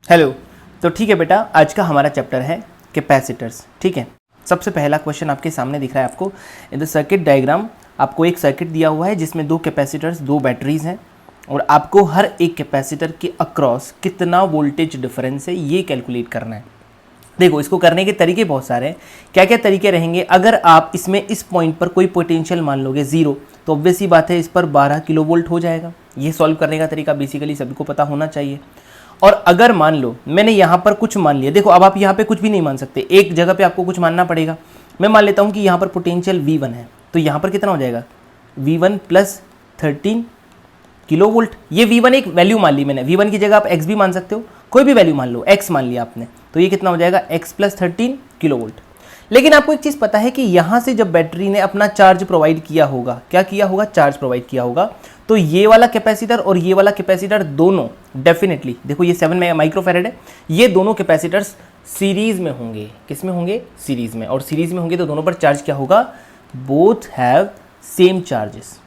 Hello. तो ठीक है बेटा, आज का हमारा चैप्टर है कैपेसिटर्स। ठीक है, सबसे पहला क्वेश्चन आपके सामने दिख रहा है आपको इन द सर्किट डायग्राम। आपको एक सर्किट दिया हुआ है जिसमें दो कैपेसिटर्स, दो बैटरीज हैं और आपको हर एक कैपेसिटर के अक्रॉस कितना वोल्टेज डिफरेंस है ये कैलकुलेट करना है। देखो, इसको करने के तरीके बहुत सारे हैं। क्या क्या तरीके रहेंगे? अगर आप इसमें इस पॉइंट पर कोई पोटेंशियल मान लोगे जीरो, तो ऑब्वियस ही बात है इस पर 12 किलो वोल्ट हो जाएगा। ये सॉल्व करने का तरीका बेसिकली सभी को पता होना चाहिए। और अगर मान लो मैंने यहाँ पर कुछ मान लिया, देखो अब आप यहाँ पे कुछ भी नहीं मान सकते, एक जगह पे आपको कुछ मानना पड़ेगा। मैं मान लेता हूँ कि यहाँ पर पोटेंशियल V1 है, तो यहाँ पर कितना हो जाएगा V1 प्लस 13 किलो वोल्ट। ये V1 एक वैल्यू मान ली मैंने, V1 की जगह आप x भी मान सकते हो, कोई भी वैल्यू मान लो, x मान लिया आपने, तो ये कितना हो जाएगा x प्लस 13 किलो वोल्ट। लेकिन आपको एक चीज़ पता है कि यहाँ से जब बैटरी ने अपना चार्ज प्रोवाइड किया होगा, क्या किया होगा? चार्ज प्रोवाइड किया होगा। तो ये वाला कैपेसिटर और ये वाला कैपेसिटर दोनों डेफिनेटली, देखो ये 7 माइक्रोफैरेड है, ये दोनों कैपेसिटर्स सीरीज में होंगे। किस में होंगे? सीरीज में। और सीरीज में होंगे तो दोनों पर चार्ज क्या होगा? Both have same charges.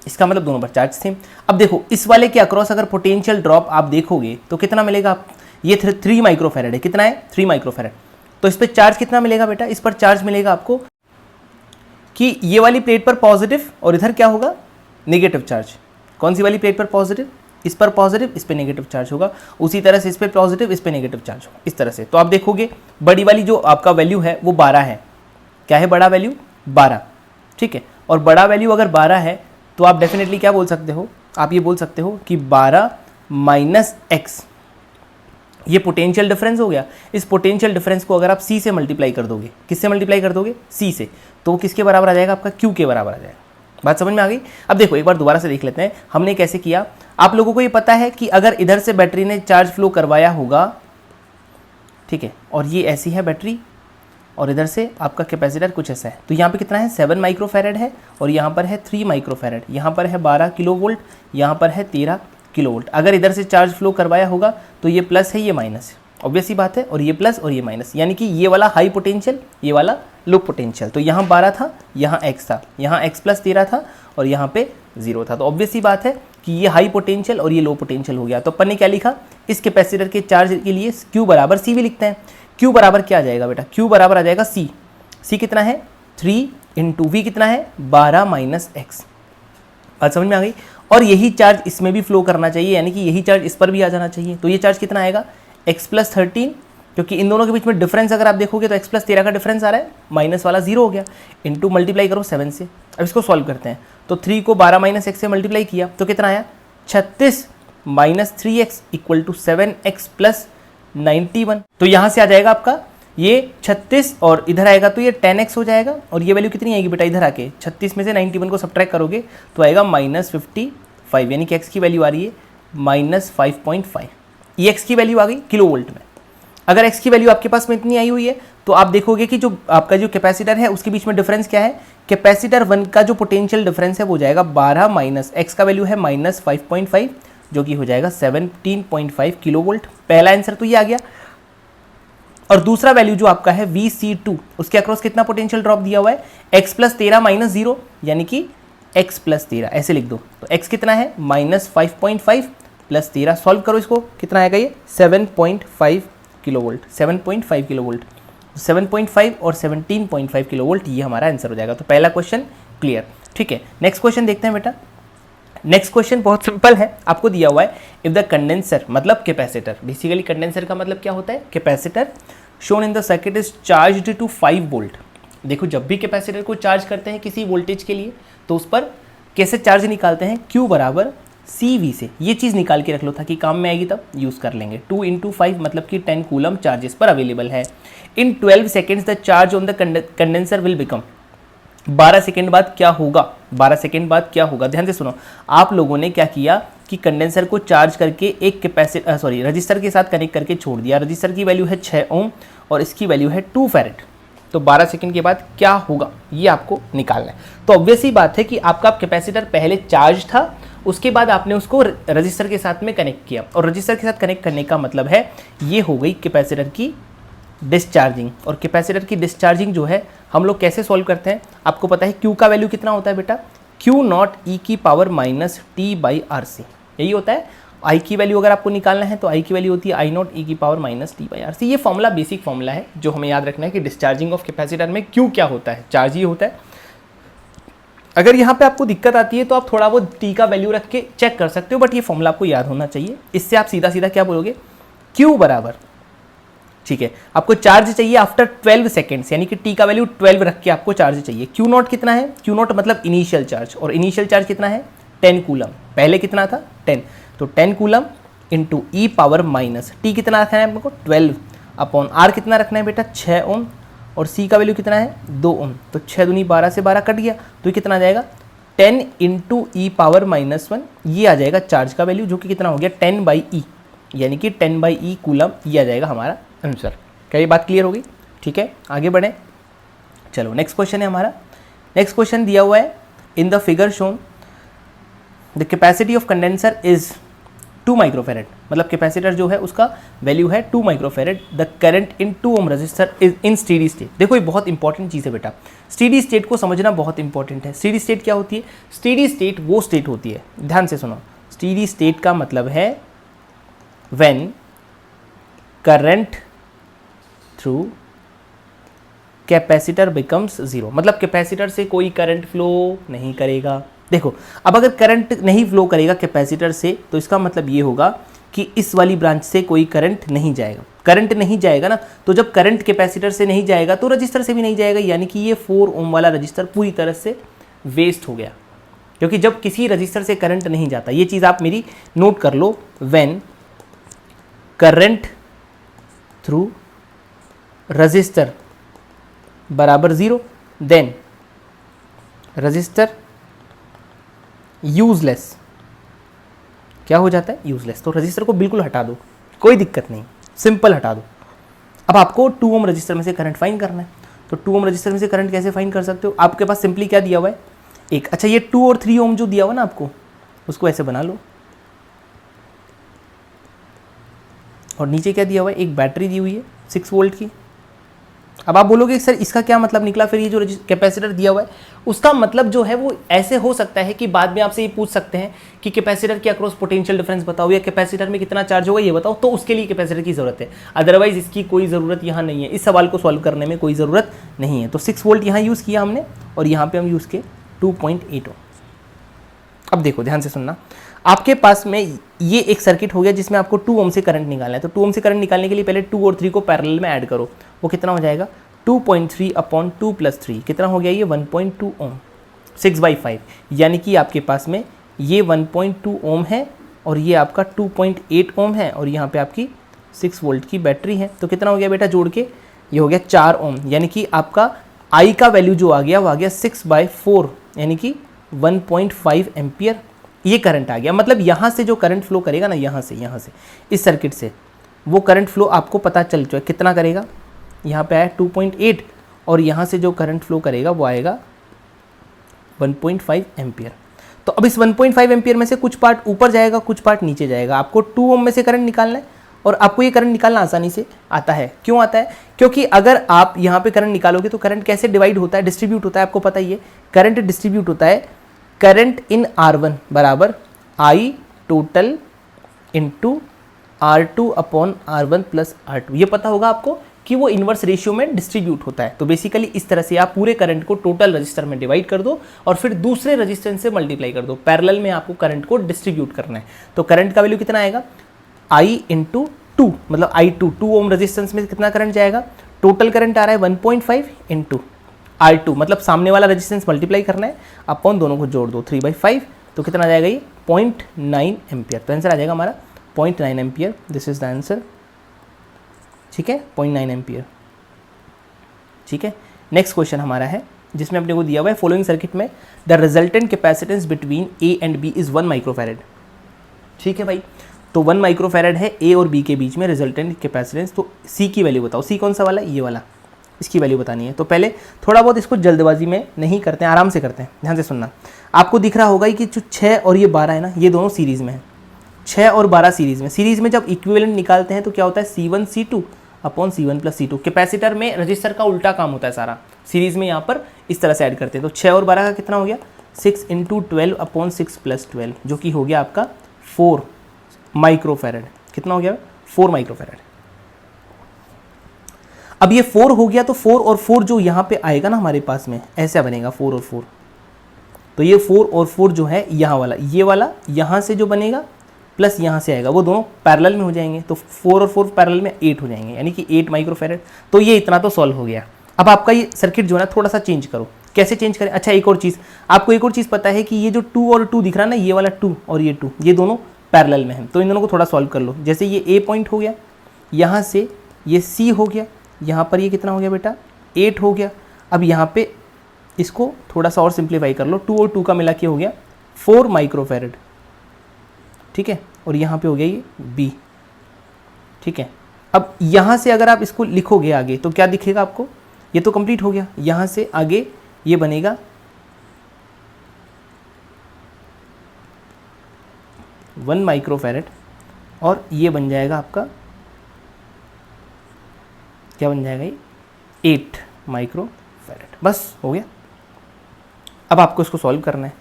इसका मतलब दोनों पर चार्ज सेम। अब देखो इस वाले के अक्रॉस अगर पोटेंशियल ड्रॉप आप देखोगे तो कितना मिलेगा आप? ये 3 माइक्रोफैरेड है। कितना है? 3 माइक्रोफैरेड। तो इस पर चार्ज कितना मिलेगा बेटा? इस पर चार्ज मिलेगा आपको कि ये वाली प्लेट पर पॉजिटिव और इधर क्या होगा? Negative charge. कौन सी वाली प्लेट पर पॉजिटिव? इस पर पॉजिटिव, इस पर नेगेटिव चार्ज होगा। उसी तरह से इस पर पॉजिटिव, इस पर नेगेटिव चार्ज होगा, इस तरह से। तो आप देखोगे बड़ी वाली जो आपका वैल्यू है वो 12 है। क्या है बड़ा वैल्यू? 12। ठीक है, और बड़ा वैल्यू अगर 12 है तो आप डेफिनेटली क्या बोल सकते हो? आप ये बोल सकते हो कि 12 माइनस एक्स, ये पोटेंशियल डिफरेंस हो गया। इस पोटेंशियल डिफरेंस को अगर आप C से मल्टीप्लाई कर दोगे, किससे मल्टीप्लाई कर दोगे? C से, तो वो किसके बराबर आ जाएगा? आपका Q के बराबर आ जाएगा। बात समझ में आ गई? अब देखो एक बार दोबारा से देख लेते हैं हमने कैसे किया। आप लोगों को ये पता है कि अगर इधर से बैटरी ने चार्ज फ्लो करवाया होगा, ठीक है, और ये ऐसी है बैटरी और इधर से आपका कैपेसिटर कुछ ऐसा है, तो यहाँ पे कितना है? 7 माइक्रोफैरेड है और यहाँ पर है 3 माइक्रोफैरेड, यहाँ पर है 12 किलो वोल्ट, यहाँ पर है 13 किलो वोल्ट। अगर इधर से चार्ज फ्लो करवाया होगा तो ये प्लस है, ये माइनस है, ऑब्वियस ही बात है, और ये प्लस और ये माइनस, यानी कि ये वाला हाई पोटेंशियल, ये वाला लो पोटेंशियल। तो यहाँ 12 था, यहाँ x था, यहाँ x प्लस 13 था और यहाँ पे 0 था। तो ऑब्वियस ही बात है कि ये हाई पोटेंशियल और ये लो पोटेंशियल हो गया। तो अपन ने क्या लिखा? इस कैपेसिटर के चार्ज के लिए Q बराबर C भी लिखते हैं। Q बराबर क्या आ जाएगा बेटा? Q बराबर आ जाएगा C। C कितना है? 3 इंटू V कितना है? 12 माइनस एक्स। बात समझ में आ गई? और यही चार्ज इसमें भी फ्लो करना चाहिए, यानी कि यही चार्ज इस पर भी आ जाना चाहिए। तो ये चार्ज कितना आएगा? x प्लस 13, क्योंकि इन दोनों के बीच में डिफरेंस अगर आप देखोगे तो x प्लस 13 का डिफरेंस आ रहा है, माइनस वाला 0 हो गया, इंटू मल्टीप्लाई करो 7 से। अब इसको सॉल्व करते हैं, तो 3 को 12 माइनस एक्स से मल्टीप्लाई किया तो कितना आया? 36 minus 3x equal to 7x plus 91। तो यहाँ से आ जाएगा आपका ये 36 और इधर आएगा तो ये 10x हो जाएगा। और ये वैल्यू कितनी आएगी बेटा? इधर आके 36 में से 91 को सब्ट्रैक्ट करोगे तो आएगा माइनस 55, यानी कि x की वैल्यू आ रही है माइनस 5.5। ये x की वैल्यू आ गई किलो वोल्ट में। अगर x की वैल्यू आपके पास में इतनी आई हुई है तो आप देखोगे कि जो आपका जो कैपेसिटर है उसके बीच में डिफरेंस क्या है? कैपेसिटर 1 का जो पोटेंशियल डिफरेंस है वो जाएगा 12 माइनस x का वैल्यू है माइनस 5.5, जो कि हो जाएगा 17.5 किलो वोल्ट। पहला आंसर तो ये आ गया। और दूसरा वैल्यू जो आपका है Vc2, उसके अक्रॉस कितना पोटेंशियल ड्रॉप दिया हुआ है? x प्लस 13 माइनस 0, यानी कि x प्लस 13 ऐसे लिख दो। तो x कितना है? माइनस 5.5 प्लस 13, सॉल्व करो इसको, कितना आएगा ये? 7.5 किलो वोल्ट। 7.5 किलो वोल्ट, 7.5 और 17.5 किलो वोल्ट, ये हमारा आंसर हो जाएगा। तो पहला क्वेश्चन क्लियर। ठीक है, नेक्स्ट क्वेश्चन देखते हैं बेटा। नेक्स्ट क्वेश्चन बहुत सिंपल है, आपको दिया हुआ है इफ द कंडेंसर, मतलब कैपेसिटर, बेसिकली कंडेंसर का मतलब क्या होता है? Capacitor shown in the circuit is charged to 5 volt. देखो जब भी कैपेसिटर को चार्ज करते हैं किसी वोल्टेज के लिए तो उस पर कैसे चार्ज निकालते हैं? Q बराबर CV से। ये चीज़ निकाल के रख लो ताकि काम में आएगी तब यूज़ कर लेंगे। 2 इंटू 5 मतलब कि 10 कूलम चार्जेस पर अवेलेबल है। इन 12 seconds the charge on the condenser will become. 12 second बाद क्या होगा? 12 सेकेंड बाद क्या होगा? ध्यान से सुनो। आप लोगों ने क्या किया कि कंडेंसर को चार्ज करके एक रजिस्टर के साथ कनेक्ट करके छोड़ दिया। रजिस्टर की वैल्यू है 6 ओम और इसकी वैल्यू है 2 फैरेड। तो 12 सेकंड के बाद क्या होगा ये आपको निकालना है। तो ऑब्वियस ही बात है कि आपका कैपेसिटर पहले चार्ज था, उसके बाद आपने उसको रजिस्टर के साथ में कनेक्ट किया, और रजिस्टर के साथ कनेक्ट करने का मतलब है ये हो गई कैपेसिटर की डिस्चार्जिंग। और कैपेसिटर की डिस्चार्जिंग जो है हम लोग कैसे सॉल्व करते हैं? आपको पता है क्यू का वैल्यू कितना होता है बेटा? क्यू नॉट ई की power minus t by R C, यही होता है। आई की वैल्यू अगर आपको निकालना है तो आई की वैल्यू होती है आई नॉट ई की power minus t by R C. ये फॉर्मूला बेसिक फॉर्मूला है जो हमें याद रखना है कि डिस्चार्जिंग ऑफ कैपेसिटर में क्यू क्या होता है, चार्ज ही होता है। अगर यहाँ पे आपको दिक्कत आती है तो आप थोड़ा वो टी का वैल्यू रख के चेक कर सकते हो, बट ये फॉर्मूला आपको याद होना चाहिए। इससे आप सीधा सीधा क्या बोलोगे, क्यू बराबर, ठीक है, आपको चार्ज चाहिए आफ्टर 12 सेकेंड्स, यानी कि टी का वैल्यू 12 रख के आपको चार्ज चाहिए। क्यू नॉट कितना है, क्यू नॉट मतलब इनिशियल चार्ज, और इनिशियल चार्ज कितना है 10 कूलम, पहले कितना था 10, तो 10 कूलम इंटू ई पावर माइनस टी कितना रखना है आपको 12 अपॉन आर कितना रखना है बेटा 6 ओम, और सी का वैल्यू कितना है 2 ओम, तो 6 दूनी 12 से 12 कट गया, तो ये कितना आ जाएगा 10 इंटू ई पावर माइनस 1, ये आ जाएगा चार्ज का वैल्यू जो कि कितना हो गया 10 बाई ई, यानी कि 10 बाई ई कूलम, ये आ जाएगा हमारा आंसर। क्या ये बात क्लियर होगी? ठीक है, आगे बढ़े। चलो नेक्स्ट क्वेश्चन है हमारा। नेक्स्ट क्वेश्चन दिया हुआ है, in the figure shown the capacity of condenser is 2 microfarad, मतलब कैपेसिटर जो है उसका वैल्यू है 2 microfarad, the current in 2 ohm resistor is in steady state. देखो ये बहुत इंपॉर्टेंट चीज़ है बेटा, स्टेडी स्टेट को समझना बहुत इंपॉर्टेंट है। स्टेडी स्टेट क्या होती है? स्टेडी स्टेट वो स्टेट होती है, ध्यान से सुनो, स्टेडी स्टेट का मतलब है when current through capacitor becomes zero, मतलब कैपेसिटर से कोई करंट फ्लो नहीं करेगा। देखो अब अगर करंट नहीं फ्लो करेगा कैपेसिटर से तो इसका मतलब ये होगा कि इस वाली ब्रांच से कोई करंट नहीं जाएगा। करंट नहीं जाएगा ना, तो जब करंट कैपेसिटर से नहीं जाएगा तो रजिस्टर से भी नहीं जाएगा, यानी कि ये 4 ओम वाला रजिस्टर पूरी तरह से वेस्ट हो गया, क्योंकि जब किसी रजिस्टर से करंट नहीं जाता, ये चीज़ आप मेरी नोट कर लो, व्हेन करंट थ्रू रजिस्टर बराबर 0 देन रजिस्टर यूजलेस, क्या हो जाता है यूजलेस, तो रजिस्टर को बिल्कुल हटा दो, कोई दिक्कत नहीं, सिंपल हटा दो। अब आपको 2 ओम रजिस्टर में से करंट फाइंड करना है, तो 2 ओम रजिस्टर में से करंट कैसे फाइंड कर सकते हो? आपके पास सिंपली क्या दिया हुआ है एक, अच्छा ये 2 और 3 ओम जो दिया हुआ ना आपको, उसको ऐसे बना लो, और नीचे क्या दिया हुआ है एक बैटरी दी हुई है 6 वोल्ट की। अब आप बोलोगे सर इसका क्या मतलब निकला, फिर ये जो कैपेसिटर दिया हुआ है उसका मतलब जो है वो ऐसे हो सकता है कि बाद में आपसे ये पूछ सकते हैं कि कैपेसिटर के अक्रॉस पोटेंशियल डिफरेंस बताओ या कैपेसिटर में कितना चार्ज होगा ये बताओ, तो उसके लिए कैपेसिटर की ज़रूरत है, अदरवाइज इसकी कोई ज़रूरत यहाँ नहीं है, इस सवाल को सॉल्व करने में कोई ज़रूरत नहीं है। तो 6 वोल्ट यहाँ यूज़ किया हमने, और यहाँ पर हम यूज़ किए 2.8 ओम। अब देखो ध्यान से सुनना, आपके पास में ये एक सर्किट हो गया जिसमें आपको 2 ओम से करंट निकालना है, तो 2 ओम से करंट निकालने के लिए पहले 2 और 3 को पैरेलल में ऐड करो, वो कितना हो जाएगा 2.3 अपॉन 2 + 3 कितना हो गया ये 1.2 ओम, 6/5, यानी कि आपके पास में ये 1.2 ओम है और ये आपका 2.8 ओम है, और यहाँ पे आपकी 6 वोल्ट की बैटरी है, तो कितना हो गया बेटा जोड़ के ये हो गया 4 ओम, यानी कि आपका आई का वैल्यू जो आ गया वो आ गया 6/4, यानी कि 1.5 एम्पियर ये करंट आ गया। मतलब यहाँ से जो करंट फ्लो करेगा ना, यहाँ से इस सर्किट से वो करंट फ्लो आपको पता चल चुका है कितना करेगा, यहाँ पे आया 2.8, और यहाँ से जो करंट फ्लो करेगा वो आएगा 1.5 एम्पियर। तो अब इस 1.5 एम्पियर में से कुछ पार्ट ऊपर जाएगा, कुछ पार्ट नीचे जाएगा। आपको 2 ओम में से करंट निकालना है, और आपको ये करंट निकालना आसानी से आता है। क्यों आता है? क्योंकि अगर आप यहाँ पे करंट निकालोगे तो करंट कैसे डिवाइड होता है, डिस्ट्रीब्यूट होता है, आपको पता ही है। करंट डिस्ट्रीब्यूट होता है, करंट इन R1 बराबर I total into R2 upon R1 plus R2, ये पता होगा आपको कि वो इन्वर्स रेशियो में डिस्ट्रीब्यूट होता है। तो बेसिकली इस तरह से आप पूरे करंट को टोटल रजिस्टर में डिवाइड कर दो और फिर दूसरे रजिस्टेंस से मल्टीप्लाई कर दो। पैरेलल में आपको करंट को डिस्ट्रीब्यूट करना है, तो करंट का वैल्यू कितना आएगा I इंटू 2, मतलब I2, 2 ओम रजिस्टेंस में कितना करंट जाएगा, टोटल करंट आ रहा है 1.5 इंटू R2, मतलब सामने वाला रजिस्टेंस मल्टीप्लाई करना है, अपॉन दोनों को जोड़ दो 3/5, तो कितना आ जाएगा ये 0.9 एम्पियर। तो आंसर आ जाएगा हमारा 0.9 ampere, this is the answer. ठीक है, 0.9 एम्पियर। ठीक है, नेक्स्ट क्वेश्चन हमारा है जिसमें अपने को दिया हुआ है फॉलोइंग सर्किट में the resultant capacitance between A and B is 1 microfarad. ठीक है भाई, तो 1 माइक्रोफैरेड है ए और बी के बीच में रिजल्टेंट कैपेसिटेंस। तो सी की वैल्यू बताओ, सी कौन सा वाला, ये वाला, इसकी वैल्यू बतानी है। तो पहले थोड़ा बहुत इसको जल्दबाजी में नहीं करते हैं, आराम से करते हैं, ध्यान से सुनना। आपको दिख रहा होगा कि जो 6 और ये 12 है ना, ये दोनों सीरीज़ में है, 6 और 12 सीरीज़ में जब इक्विवेलेंट निकालते हैं तो क्या होता है C1 C2 upon C1 plus C2। Capacitor में रजिस्टर का उल्टा काम होता है सारा, सीरीज़ में यहाँ पर इस तरह से ऐड करते हैं। तो 6 और 12 का कितना हो गया 6 इंटू 12/6 + 12 जो कि हो गया आपका 4 माइक्रोफैरड। कितना हो गया? 4 माइक्रोफैरड। अब ये 4 हो गया तो 4 और 4 जो यहाँ पे आएगा ना हमारे पास में, ऐसा बनेगा 4 और 4। तो ये 4 और 4 जो है यहाँ वाला, ये वाला यहाँ से जो बनेगा प्लस यहाँ से आएगा, वो दोनों पैरेलल में हो जाएंगे। तो 4 और 4 पैरेलल में 8 हो जाएंगे, यानी कि 8 माइक्रोफैरड। तो ये इतना तो सॉल्व हो गया। अब आपका ये सर्किट जो है ना थोड़ा सा चेंज करो। कैसे चेंज करें? अच्छा, एक और चीज़ आपको, एक और चीज़ पता है कि ये जो 2 और 2 दिख रहा है ना, ये वाला 2 और ये 2, ये दोनों पैरेलल में हैं। तो इन दोनों को थोड़ा सॉल्व कर लो। जैसे ये ए पॉइंट हो गया, यहाँ से ये सी हो गया, यहाँ पर ये कितना हो गया बेटा? 8 हो गया। अब यहाँ पे इसको थोड़ा सा और सिंप्लीफाई कर लो, 2 और 2 का मिला के हो गया 4 माइक्रोफैरड, ठीक है। और यहाँ पे हो गया ये बी, ठीक है। अब यहाँ से अगर आप इसको लिखोगे आगे तो क्या दिखेगा आपको? ये तो कंप्लीट हो गया। यहाँ से आगे ये बनेगा 1 माइक्रोफैरड और ये बन जाएगा आपका, क्या बन जाएगा? ये 8 माइक्रोफैरड। बस हो गया। अब आपको इसको सॉल्व करना है।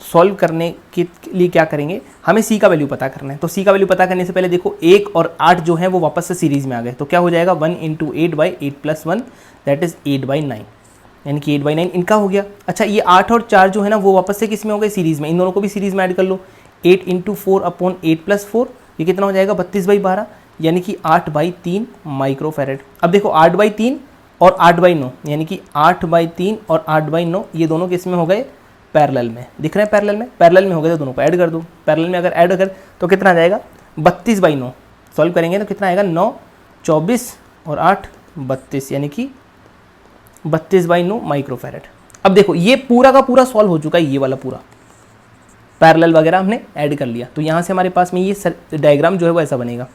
सॉल्व करने के लिए क्या करेंगे? हमें सी का वैल्यू पता करना है। तो सी का वैल्यू पता करने से पहले देखो 1 और 8 जो है वो वापस से सीरीज में आ गए। तो क्या हो जाएगा? 1 इंटू 8/8 + 1 दैट इज 8/9, यानी कि 8/9 इनका हो गया। अच्छा, ये 8 और 4 जो है ना वो वापस से किस में हो गए? सीरीज में। इन दोनों को भी सीरीज में ऐड कर लो। 8 इंटू 4/8 + 4 ये कितना हो जाएगा? 32/12, यानी कि 8/3 माइक्रोफैरड। अब देखो 8/3 और 8/9, यानी कि 8/3 और 8/9 ये दोनों किस में हो गए? पैरेलल में। दिख रहे हैं पैरेलल में? पैरेलल में हो गए तो दोनों को ऐड कर दो। पैरेलल में अगर ऐड कर तो कितना आ जाएगा? 32/9। सॉल्व करेंगे तो कितना आएगा? 9 24 और 8 32, यानी कि 32/9 माइक्रोफैरड। अब देखो ये पूरा का पूरा सॉल्व हो चुका है, ये वाला पूरा पैरेलल वगैरह हमने ऐड कर लिया। तो यहाँ से हमारे पास में ये डायग्राम जो है वो ऐसा बनेगा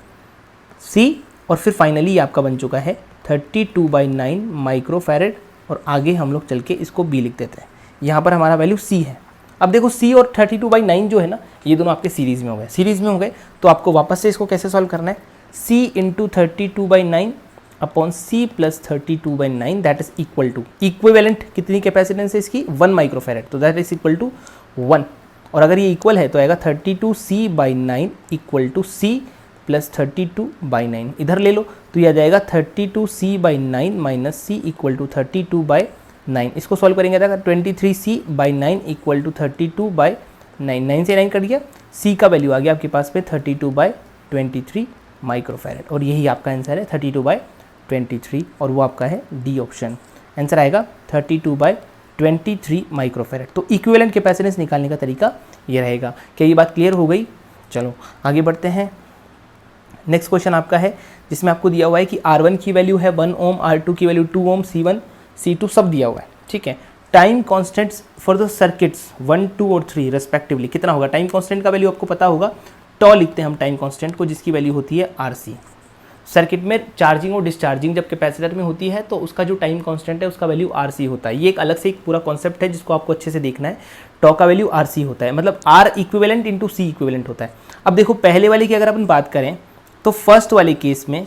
सी, और फिर फाइनली ये आपका बन चुका है 32/9 माइक्रोफैरड। और आगे हम लोग चल के इसको बी लिख देते हैं। यहाँ पर हमारा वैल्यू सी है। अब देखो सी और 32/9 जो है ना, ये दोनों आपके सीरीज़ में हो गए। सीरीज़ में हो गए तो आपको वापस से इसको कैसे सॉल्व करना है? C into 32/9 upon C plus 32/9 that is equal to, equivalent कितनी कैपेसिटेंस है इसकी? 1 माइक्रोफैरड। तो दैट इज इक्वल टू 1। और अगर ये इक्वल है तो आएगा 32C/9 equal to C plus 32/9। इधर ले लो तो ये आ जाएगा 32C/9 minus C equal to 32/9। इसको सॉल्व करेंगे तो 23C/9 इक्वल टू 32/9। 9 से 9 कट गया, सी का वैल्यू आ गया आपके पास में 32/23 माइक्रोफैरड। और यही आपका आंसर है 32/23, और वो आपका है डी ऑप्शन। आंसर आएगा 32/23 माइक्रोफैरड। तो इक्विवेलेंट कैपेसिटेंस निकालने का तरीका ये रहेगा। क्या ये बात क्लियर हो गई? चलो आगे बढ़ते हैं। नेक्स्ट क्वेश्चन आपका है जिसमें आपको दिया हुआ है कि R1 की वैल्यू है 1 ओम, R2 की वैल्यू 2 ओम, C1 C2 सब दिया हुआ है, ठीक है। Time constants for the circuits 1, 2 और 3 रेस्पेक्टिवली कितना होगा? टाइम कॉन्स्टेंट का वैल्यू आपको पता होगा, टॉ लिखते हैं हम टाइम कॉन्स्टेंट को, जिसकी वैल्यू होती है RC। सर्किट में चार्जिंग और डिस्चार्जिंग जब कैपेसिटर में होती है तो उसका जो टाइम कांस्टेंट है उसका वैल्यू RC होता है। ये एक अलग से एक पूरा कॉन्सेप्ट है जिसको आपको अच्छे से देखना है। टॉ का वैल्यू RC होता है, मतलब R equivalent into C equivalent होता है। अब देखो पहले वाले की अगर अपन बात करें तो फर्स्ट वाले केस में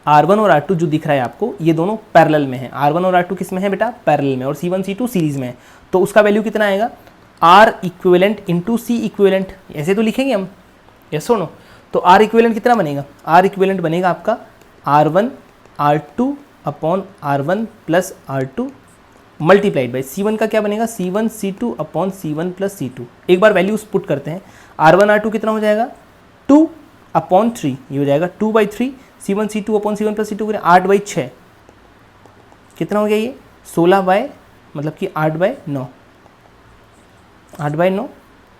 R1 और R2 जो दिख रहा है आपको, ये दोनों पैरेलल में है। R1 और R2 किस में है बेटा? पैरेलल में। और C1 C2 सीरीज में है। तो उसका वैल्यू कितना आएगा? R equivalent into C equivalent, ऐसे तो लिखेंगे हम, यस और नो। तो R इक्विवेलेंट कितना बनेगा? R इक्विवेलेंट बनेगा आपका R1 R2 upon R1 plus R2 multiplied by C1 का क्या बनेगा? C1 C2 upon C1 plus C2। एक बार वैल्यूज पुट करते हैं। R1 R2 कितना हो जाएगा? 2 अपॉन 3, ये हो जाएगा 2/3। C1 C2 upon C1 plus C2 करें 8/6, कितना हो गया ये? 16 मतलब कि 8/9, 8/9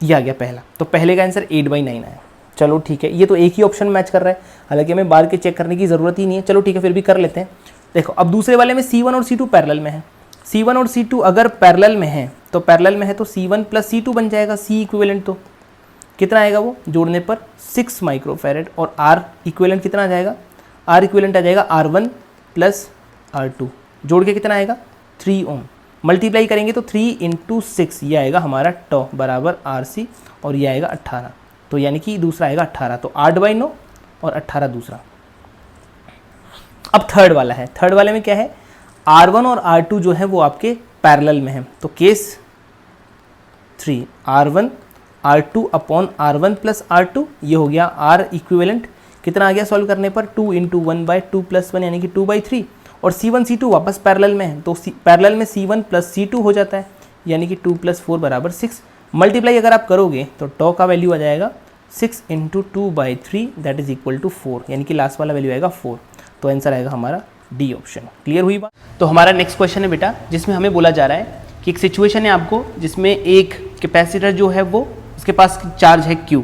ये आ गया पहला। तो पहले का आंसर 8/9 आया। चलो ठीक है, ये तो एक ही ऑप्शन मैच कर रहा है, हालांकि हमें बार के चेक करने की ज़रूरत ही नहीं है। चलो ठीक है, फिर भी कर लेते हैं। देखो अब दूसरे वाले में C1 और C2 पैरेलल में है। C1 और C2 अगर पैरेलल में है तो पैरेलल में है तो C1 प्लस C2 बन जाएगा। C इक्विवेलेंट तो कितना आएगा वो जोड़ने पर? 6 माइक्रोफैरड। और R इक्विवेलेंट कितना आ जाएगा? R इक्विवेलेंट आ जाएगा R1 प्लस R2, जोड़ के कितना आएगा? 3 ओम। मल्टीप्लाई करेंगे तो 3 इंटू 6 ये आएगा हमारा टॉ बराबर RC, और ये आएगा 18। तो यानी कि दूसरा आएगा 18। तो 8/9 और 18 दूसरा। अब थर्ड वाला है। थर्ड वाले में क्या है? R1 और R2 जो है वो आपके पैरेलल में है। तो case 3 R1 R2 upon R1 plus R2, ये हो गया R इक्विवेलेंट, कितना आ गया सॉल्व करने पर 2 इंटू 1/2 प्लस 1 यानी कि 2/3, और C1 C2 वापस पैरेलल में है तो पैरेलल में C1 प्लस C2 हो जाता है यानी कि 2 + 4 = 6। मल्टीप्लाई अगर आप करोगे तो टॉ का वैल्यू आ जाएगा 6 into 2/3 that is equal to 4, यानी कि लास्ट वाला वैल्यू आएगा 4। तो आंसर आएगा हमारा डी ऑप्शन। क्लियर हुई बात? तो हमारा नेक्स्ट क्वेश्चन है बेटा, जिसमें हमें बोला जा रहा है कि एक सिचुएशन है आपको जिसमें एक कैपेसिटर जो है वो उसके पास चार्ज है Q,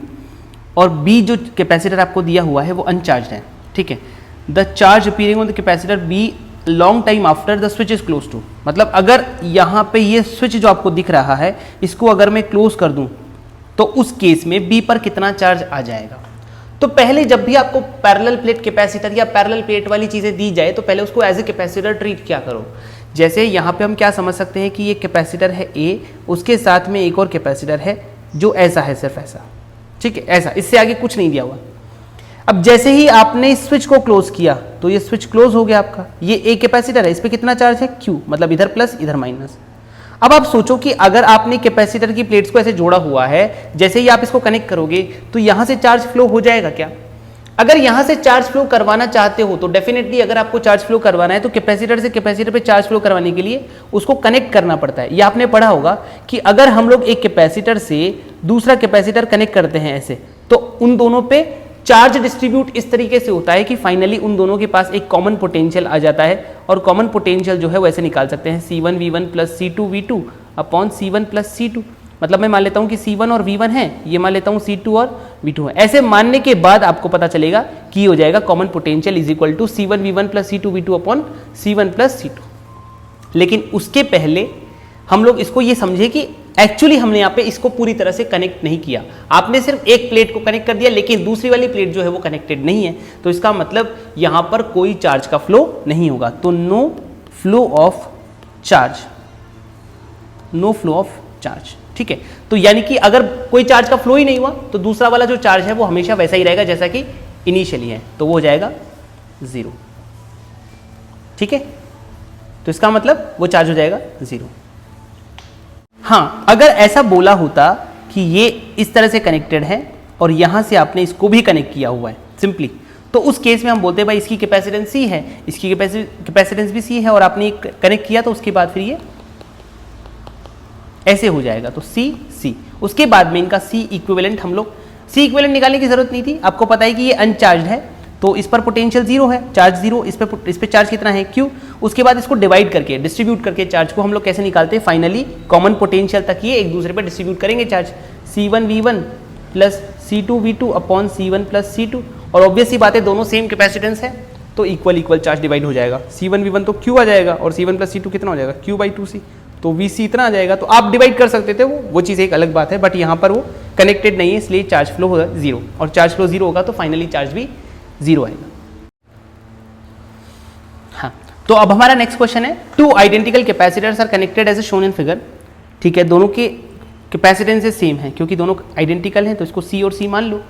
और B जो कैपेसिटर आपको दिया हुआ है वो अनचार्ज है। ठीक है, the charge appearing on the capacitor B long time after the switch is close to, मतलब अगर यहाँ पे ये स्विच जो आपको दिख रहा है इसको अगर मैं क्लोज कर दूं तो उस केस में B पर कितना चार्ज आ जाएगा। तो पहले जब भी आपको पैरेलल प्लेट कैपेसिटर या पैरेलल प्लेट वाली चीजें दी जाए तो पहले उसको एज ए कैपेसिटर ट्रीट क्या करो। जैसे यहाँ पे हम क्या समझ सकते हैं कि ये कैपेसिटर है A, उसके साथ में एक और कैपेसिटर है जो ऐसा है, सिर्फ ऐसा। ठीक है, ऐसा, इससे आगे कुछ नहीं दिया हुआ। अब जैसे ही आपने स्विच को क्लोज किया तो ये स्विच क्लोज हो गया आपका। ये एक कैपेसिटर है, इस पे कितना चार्ज है Q, मतलब इधर प्लस इधर माइनस। अब आप सोचो कि अगर आपने कैपेसिटर की प्लेट्स को ऐसे जोड़ा हुआ है, जैसे ही आप इसको कनेक्ट करोगे तो यहां से चार्ज फ्लो हो जाएगा क्या? अगर यहां से चार्ज फ्लो करवाना चाहते हो तो डेफिनेटली अगर आपको चार्ज फ्लो करवाना है तो कैपेसिटर से कैपेसिटर पे चार्ज फ्लो करवाने के लिए उसको कनेक्ट करना पड़ता है। ये आपने पढ़ा होगा कि अगर हम लोग एक कैपेसिटर से दूसरा कैपेसिटर कनेक्ट करते हैं ऐसे, तो उन दोनों पे चार्ज डिस्ट्रीब्यूट इस तरीके से होता है कि फाइनली उन दोनों के पास एक कॉमन पोटेंशियल आ जाता है, और कॉमन पोटेंशियल जो है वैसे निकाल सकते हैं C1 V1 plus C2 V2 upon C1 plus C2। मतलब मैं मान लेता हूं कि C1 और V1 है, ये मान लेता हूं C2 और V2 है। ऐसे मानने के बाद आपको पता चलेगा कि हो जाएगा common potential is equal to C1 V1 plus C2 V2 upon C1 plus C2। लेकिन उसके पहले हम लोग इसको ये समझे कि एक्चुअली हमने यहाँ पे इसको पूरी तरह से कनेक्ट नहीं किया। आपने सिर्फ एक प्लेट को कनेक्ट कर दिया, लेकिन दूसरी वाली प्लेट जो है वो कनेक्टेड नहीं है, तो इसका मतलब यहाँ पर कोई चार्ज का फ्लो नहीं होगा। तो no flow of charge, no flow of charge. ठीक है, तो यानी कि अगर कोई चार्ज का फ्लो ही नहीं हुआ तो दूसरा वाला जो चार्ज है वो हमेशा वैसा ही रहेगा जैसा कि इनिशियली है, तो वो हो जाएगा 0। ठीक है, तो इसका मतलब वो चार्ज हो जाएगा 0। हाँ, अगर ऐसा बोला होता कि ये इस तरह से कनेक्टेड है और यहां से आपने इसको भी कनेक्ट किया हुआ है सिंपली, तो उस केस में हम बोलते हैं भाई इसकी कैपेसिटेंस C है, इसकी कैपेसिटेंस भी C है, और आपने कनेक्ट किया तो उसके बाद फिर ये ऐसे हो जाएगा, तो C। उसके बाद में इनका C इक्विवेलेंट, हम लोग C इक्विवेलेंट निकालने की जरूरत नहीं थी। आपको पता है कि ये अनचार्ज है तो इस पर पोटेंशियल 0 है, चार्ज 0, इस पे चार्ज कितना है Q। उसके बाद इसको डिवाइड करके डिस्ट्रीब्यूट करके चार्ज को हम लोग कैसे निकालते हैं, फाइनली कॉमन पोटेंशियल तक ये एक दूसरे पर डिस्ट्रीब्यूट करेंगे charge, C1 V1 plus C2 V2 upon C1 plus C2। और ऑब्वियस सी बात है दोनों सेम कैपेसिटेंस है तो इक्वल चार्ज डिवाइड हो जाएगा। C1 V1 तो Q आ जाएगा और C1 प्लस C2 कितना हो जाएगा Q/2C, तो VC इतना आ जाएगा। तो आप डिवाइड कर सकते थे, वो चीज़ एक अलग बात है, बट यहाँ पर वो कनेक्टेड नहीं है इसलिए चार्ज फ्लो होगा 0, और चार्ज फ्लो 0 होगा तो फाइनली चार्ज भी 0 आएगा। हाँ, तो अब हमारा नेक्स्ट क्वेश्चन है, 2 identical capacitors are connected as a shown in figure. ठीक है, दोनों के कैपेसिटेंसेस सेम है क्योंकि दोनों आइडेंटिकल हैं तो इसको C और C मान लो।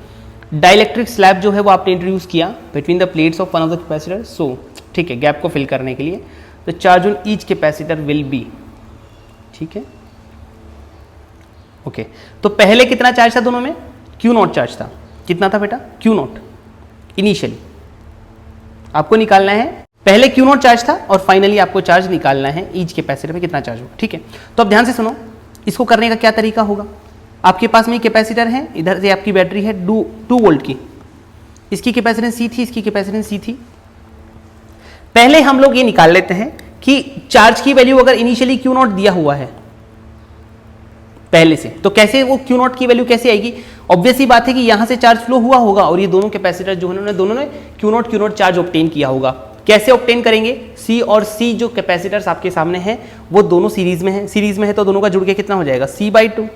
डाइलेक्ट्रिक स्लैब जो है वो आपने इंट्रोड्यूस किया between the plates of one of the capacitor. So ठीक है, गैप को फिल करने के लिए the charge on each capacitor will be. ठीक है, ओके, तो पहले कितना चार्ज था दोनों में, Q0 चार्ज था। कितना था बेटा, Q0 इनिशियली आपको निकालना है। पहले Q0 चार्ज था और फाइनली आपको चार्ज निकालना है ईच कैपेसिटर पे कितना चार्ज होगा। ठीक है, तो अब ध्यान से सुनो, इसको करने का क्या तरीका होगा। आपके पास में कैपेसिटर है, इधर से आपकी बैटरी है 2 वोल्ट की, इसकी कैपेसिटेंस C थी, इसकी कैपेसिटेंस C थी। पहले हम लोग ये निकाल लेते हैं कि चार्ज की वैल्यू अगर इनिशियली Q0 दिया हुआ है पहले से, तो कैसे वो Q0 की वैल्यू कैसे आएगी। ऑब्वियस ही बात है कि यहां से चार्ज फ्लो हुआ होगा और ये दोनों कैपेसिटर जो है दोनों ने Q0 चार्ज ऑब्टेन किया होगा। कैसे ऑब्टेन करेंगे, C और C जो कैपेसिटर्स आपके सामने हैं वो दोनों सीरीज में है। सीरीज में है तो दोनों का जुड़ के कितना हो जाएगा C/2,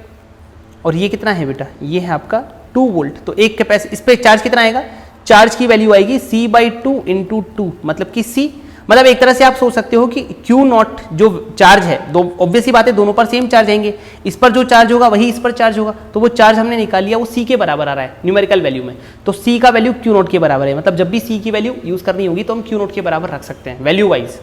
और ये कितना है बेटा, ये है आपका 2 वोल्ट। तो एक कैपेसिटर, इस पे चार्ज कितना आएगा, चार्ज की वैल्यू आएगी C/2 इंटू 2, मतलब कि C, मतलब एक तरह से आप सोच सकते हो कि Q0 जो चार्ज है, दो ऑब्वियस ही बात है दोनों पर सेम चार्ज आएंगे, इस पर जो चार्ज होगा वही इस पर चार्ज होगा, तो वो चार्ज हमने निकाल लिया, वो C के बराबर आ रहा है न्यूमेरिकल वैल्यू में। तो C का वैल्यू Q0 के बराबर है, मतलब जब भी C की वैल्यू यूज करनी होगी तो हम Q0 के बराबर रख सकते हैं वैल्यू वाइज।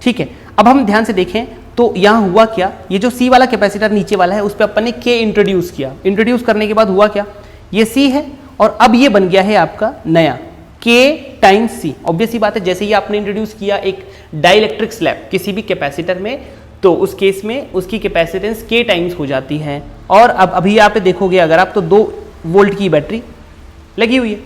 ठीक है, अब हम ध्यान से देखें तो यहाँ हुआ क्या, ये जो C वाला कैपेसिटर नीचे वाला है उस पर अपन ने K इंट्रोड्यूस किया, इंट्रोड्यूस करने के बाद हुआ क्या, ये C है और अब ये बन गया है आपका नया K टाइम्स C। ऑब्वियस सी बात है, जैसे ही आपने इंट्रोड्यूस किया एक डाइलेक्ट्रिक स्लैब किसी भी कैपेसिटर में, तो उस केस में उसकी कैपेसिटेंस K टाइम्स हो जाती है। और अब अभी आप देखोगे अगर आप तो 2 वोल्ट की बैटरी लगी हुई है,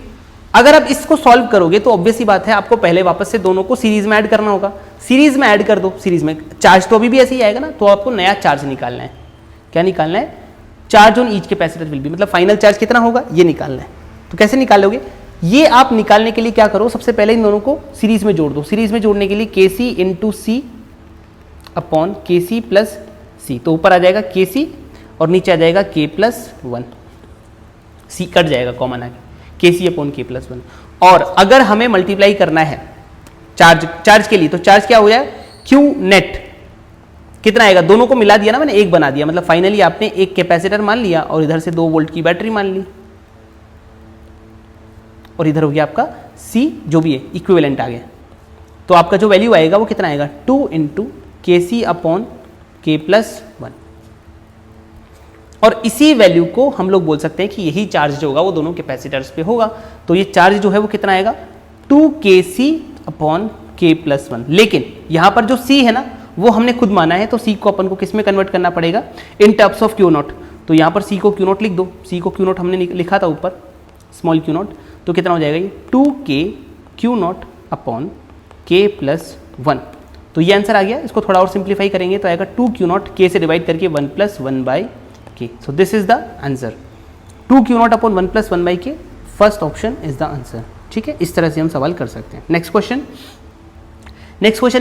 अगर आप इसको सॉल्व करोगे तो ऑब्वियस सी बात है आपको पहले वापस से दोनों को सीरीज में ऐड करना होगा, सीरीज में ऐड कर दो, सीरीज में चार्ज तो अभी भी ऐसे ही आएगा ना, तो आपको नया चार्ज निकालना है। क्या निकालना है, charge on each capacitor will B, मतलब फाइनल चार्ज कितना होगा ये निकालना है। तो कैसे निकालोगे, ये आप निकालने के लिए क्या करो, सबसे पहले इन दोनों को सीरीज में जोड़ दो। सीरीज में जोड़ने के लिए KC इंटू सी अपॉन KC प्लस सी, तो ऊपर आ जाएगा KC और नीचे आ जाएगा K प्लस 1, सी कट जाएगा कॉमन आगे, KC अपॉन K प्लस 1। और अगर हमें मल्टीप्लाई करना है चार्ज के लिए, तो चार्ज क्या हो जाए, Q नेट कितना आएगा, दोनों को मिला दिया ना मैंने, एक बना दिया, मतलब फाइनली आपने एक कैपेसिटर मान लिया और इधर से 2 वोल्ट की बैटरी मान ली, और इधर हो गया आपका C जो भी है इक्विवेलेंट आ गया। तो आपका जो वैल्यू आएगा वो कितना आएगा, 2 into KC upon K plus 1। और इसी वैल्यू को हम लोग बोल सकते हैं कि यही चार्ज जो होगा वो दोनों कैपेसिटर्स पे होगा। तो ये चार्ज जो है वो कितना आएगा, 2KC अपॉन K प्लस 1। लेकिन यहाँ पर जो C है ना वो हमने खुद माना है, तो C को अपन को किस में कन्वर्ट करना पड़ेगा, in terms of Q not. तो यहाँ पर C को Q नॉट लिख दो, C को Q नॉट हमने लिखा था ऊपर स्मॉल Q नॉट, तो कितना हो जाएगा ये 2K Q not upon K plus 1। तो ये आंसर आ गया। इसको थोड़ा और सिंप्लीफाई करेंगे तो आएगा 2Q नॉट K से डिवाइड करके 1 plus 1 by K। So this is the answer, 2Q not upon 1 plus 1 by K, first option is the answer. ठीक है, इस तरह से हम सवाल कर सकते हैं। नेक्स्ट क्वेश्चन